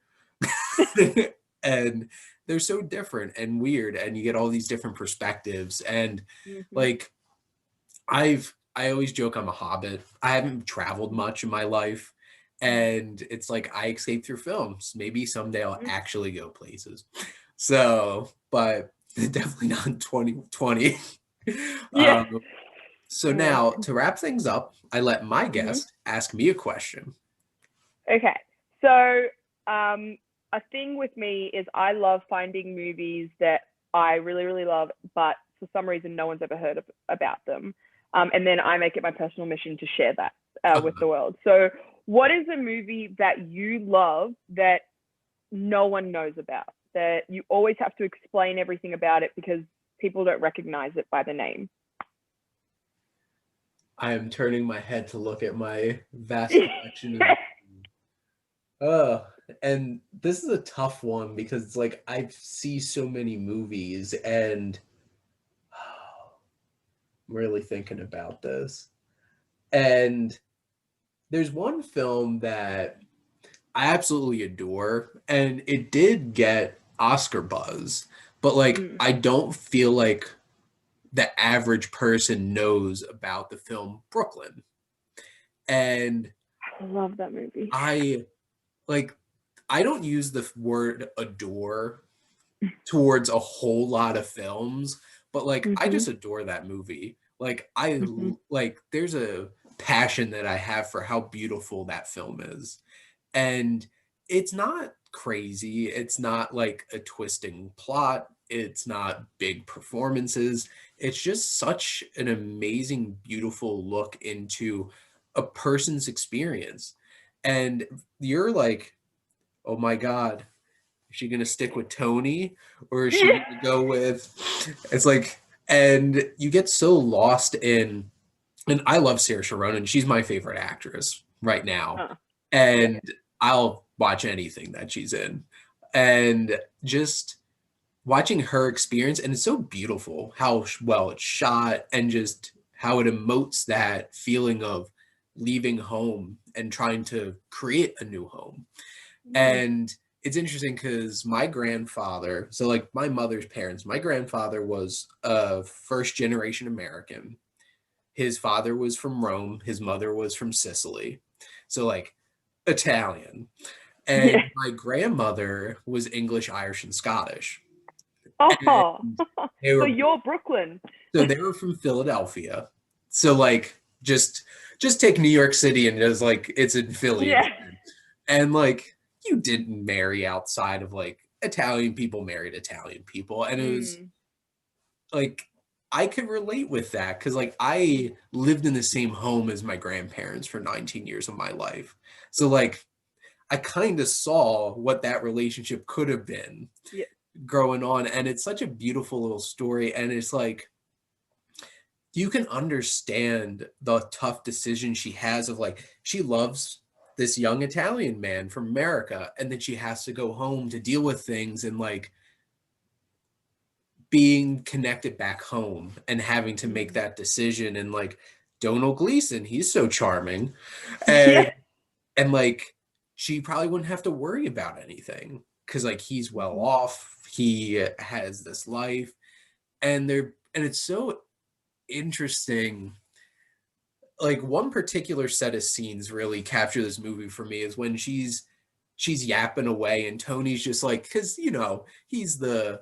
S1: And they're so different and weird, and you get all these different perspectives. And
S2: Mm-hmm.
S1: like I always joke I'm a hobbit. I haven't traveled much in my life. And it's like I escape through films. Maybe someday I'll actually go places. So, but definitely not in 2020.
S2: Yeah.
S1: Um, so
S2: Yeah.
S1: now to wrap things up, I let my
S2: Mm-hmm.
S1: guest ask me a question.
S2: Okay. So, a thing with me is I love finding movies that I really, really love, but for some reason no one's ever heard about them. And then I make it my personal mission to share that with the world. So, what is a movie that you love that no one knows about, that you always have to explain everything about it because people don't recognize it by the name?
S1: I am turning my head to look at my vast
S2: Yeah.
S1: collection of uh and this is a tough one because it's like I see so many movies and I'm really thinking about this. And there's one film that I absolutely adore and it did get Oscar buzz, but like
S2: Mm,
S1: I don't feel like the average person knows about the film Brooklyn. And
S2: I love that movie.
S1: I like I don't use the word adore towards a whole lot of films, but like I
S2: Mm-hmm.
S1: just adore that movie. Like I
S2: Mm-hmm.
S1: like there's a passion that I have for how beautiful that film is. And it's not crazy. It's not like a twisting plot. It's not big performances. It's just such an amazing, beautiful look into a person's experience. And you're like, oh my God, is she gonna stick with Tony or is she
S2: Yeah.
S1: gonna go with it's like and you get so lost in and I love Saoirse Ronan. She's my favorite actress right now.
S2: Oh, yeah.
S1: And I'll watch anything that she's in. And just watching her experience and it's so beautiful how well it's shot and just how it emotes that feeling of leaving home and trying to create a new home.
S2: Mm.
S1: And it's interesting because my grandfather, so like my mother's parents, my grandfather was a first generation American. His father was from Rome, his mother was from Sicily. So like Italian.
S2: Yeah.
S1: And my grandmother was English, Irish, and Scottish.
S2: Oh,
S1: And they
S2: so
S1: were
S2: you're Brooklyn.
S1: so they were from Philadelphia. So like just take New York City and just like it's in Philly
S2: Yeah.
S1: instead. And like you didn't marry outside of like Italian people married Italian people. And it was
S2: Mm.
S1: like I could relate with that because like I lived in the same home as my grandparents for 19 years of my life. So like I kind of saw what that relationship could have been
S2: Yeah.
S1: growing on. And it's such a beautiful little story. And it's like you can understand the tough decision she has of like she loves this young Italian man from America, and then she has to go home to deal with things and like being connected back home and having to make
S2: Mm.
S1: that decision. And like Donald Gleason, he's so charming.
S2: Yeah.
S1: And like she probably wouldn't have to worry about anything because like he's well
S2: Mhm.
S1: off, he has this life. And it's so interesting. Like one particular set of scenes really capture this movie for me is when she's yapping away and Tony's just like, because he's the
S2: Yeah.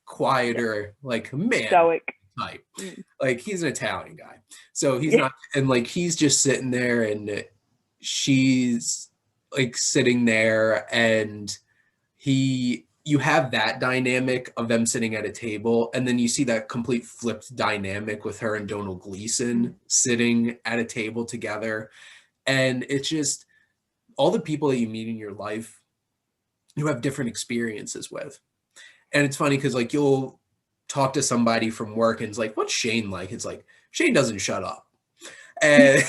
S1: quieter like man
S2: Stoic.
S1: type,
S2: Mm.
S1: like he's an Italian guy, so he's
S2: Yeah.
S1: not, and like he's just sitting there and she's like sitting there, and you have that dynamic of them sitting at a table, and then you see that complete flipped dynamic with her and Donald
S2: Mm.
S1: Gleason sitting at a table together. And it's just all the people that you meet in your life, you have different experiences with. And it's funny because like you'll talk to somebody from work and it's like, what's Shane like? It's like, Shane doesn't shut up. And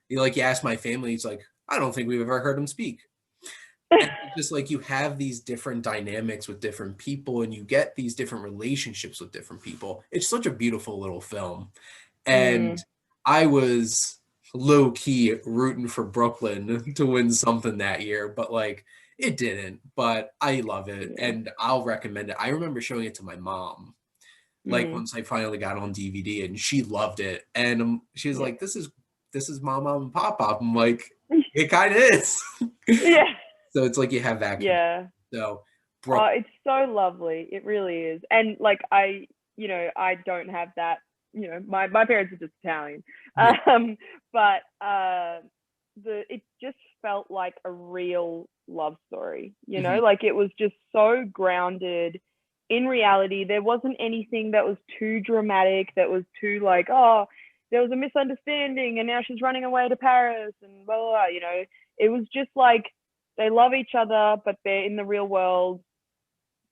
S1: you ask my family, it's like, I don't think we've ever heard him speak. And it's just like you have these different dynamics with different people and you get these different relationships with different people. It's such a beautiful little film. And
S2: Mm.
S1: I was low key rooting for Brooklyn to win something that year, but like it didn't. But I love it
S2: Yeah.
S1: and I'll recommend it. I remember showing it to my mom, like
S2: Mm.
S1: once I finally got on DVD, and she loved it. And she was
S2: Yeah.
S1: like, this is Mom and Pop. I'm like, it kind of is.
S2: Yeah.
S1: So it's like you have that connection.
S2: Yeah.
S1: So
S2: Oh,
S1: Brooklyn,
S2: it's so lovely. It really is. And like I don't have that, my parents are just Italian.
S1: yeah.
S2: Um, but it just felt like a real love story,
S1: Mhm.
S2: like it was just so grounded in reality. There wasn't anything that was too dramatic, that was too like, oh, there was a misunderstanding and now she's running away to Paris and blah, blah, blah. It was just like they love each other, but they're in the real world.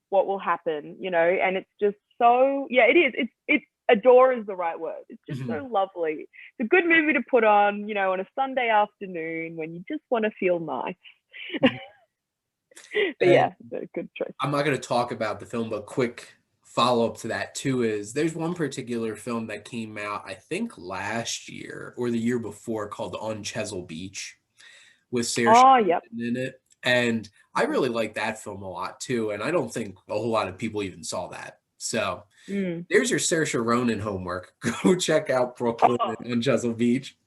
S2: What will happen, and it's just so, yeah, it is. It's adore is the right word. It's just
S1: Mhm.
S2: so lovely. It's a good movie to put on a Sunday afternoon when you just want to feel nice.
S1: Mhm.
S2: But
S1: And
S2: yeah, a good choice.
S1: I'm not going to talk about the film, but quick follow up to that too is there's one particular film that came out, I think last year or the year before, called On Chesil Beach with Sarah
S2: Oh, yep.
S1: in it. And I
S2: Mm-hmm.
S1: really like that film a lot too. And I don't think a whole lot of people even saw that. So
S2: Mm.
S1: there's your Saoirse Ronan homework. Go check out Brooklyn
S2: Oh,
S1: and On Chesil Beach.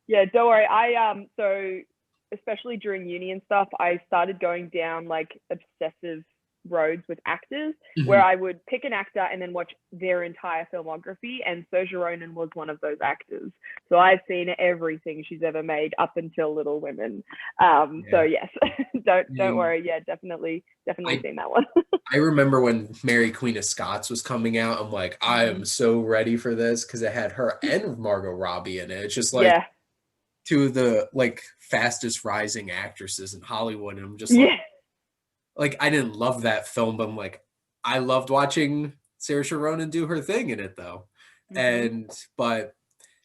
S2: yeah, don't worry. So especially during uni and stuff, I started going down like obsessive roads with actors where
S1: Mhm.
S2: I would pick an actor and then watch their entire filmography. And Saoirse Ronan was one of those actors. So I've seen everything she's ever made up until Little Women. So
S1: Yeah.
S2: yes, don't
S1: And
S2: worry. Yeah, definitely
S1: I
S2: seen that one.
S1: I remember when Mary Queen of Scots was coming out, I'm like, I am
S2: Mm-hmm.
S1: so ready for this because it had her and Margot Robbie in it. It's just like
S2: Yeah,
S1: two of the like fastest rising actresses in Hollywood. And I'm just
S2: yeah.
S1: like I didn't love that film, but I'm like, I loved watching Saoirse Ronan do her thing in it though.
S2: Mm-hmm.
S1: And but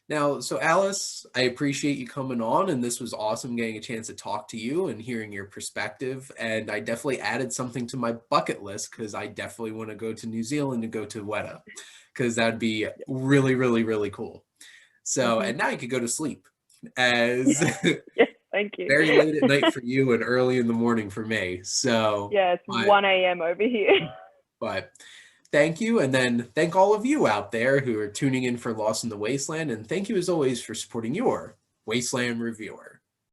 S1: now, so Alice, I appreciate you coming on, and this was awesome getting a chance to talk to you and hearing your perspective. And I definitely added something to my bucket list because I definitely want to go to New Zealand and go to Weta because that'd be really, really, really cool. So,
S2: Mm-hmm.
S1: and now you could go to sleep as
S2: Yeah. Thank you.
S1: very late at night for you and early in the morning for me. So,
S2: Yeah, it's 1 a.m. over here.
S1: but thank you. And then thank all of you out there who are tuning in for Lost in the Wasteland. And thank you as always for supporting your Wasteland Reviewer.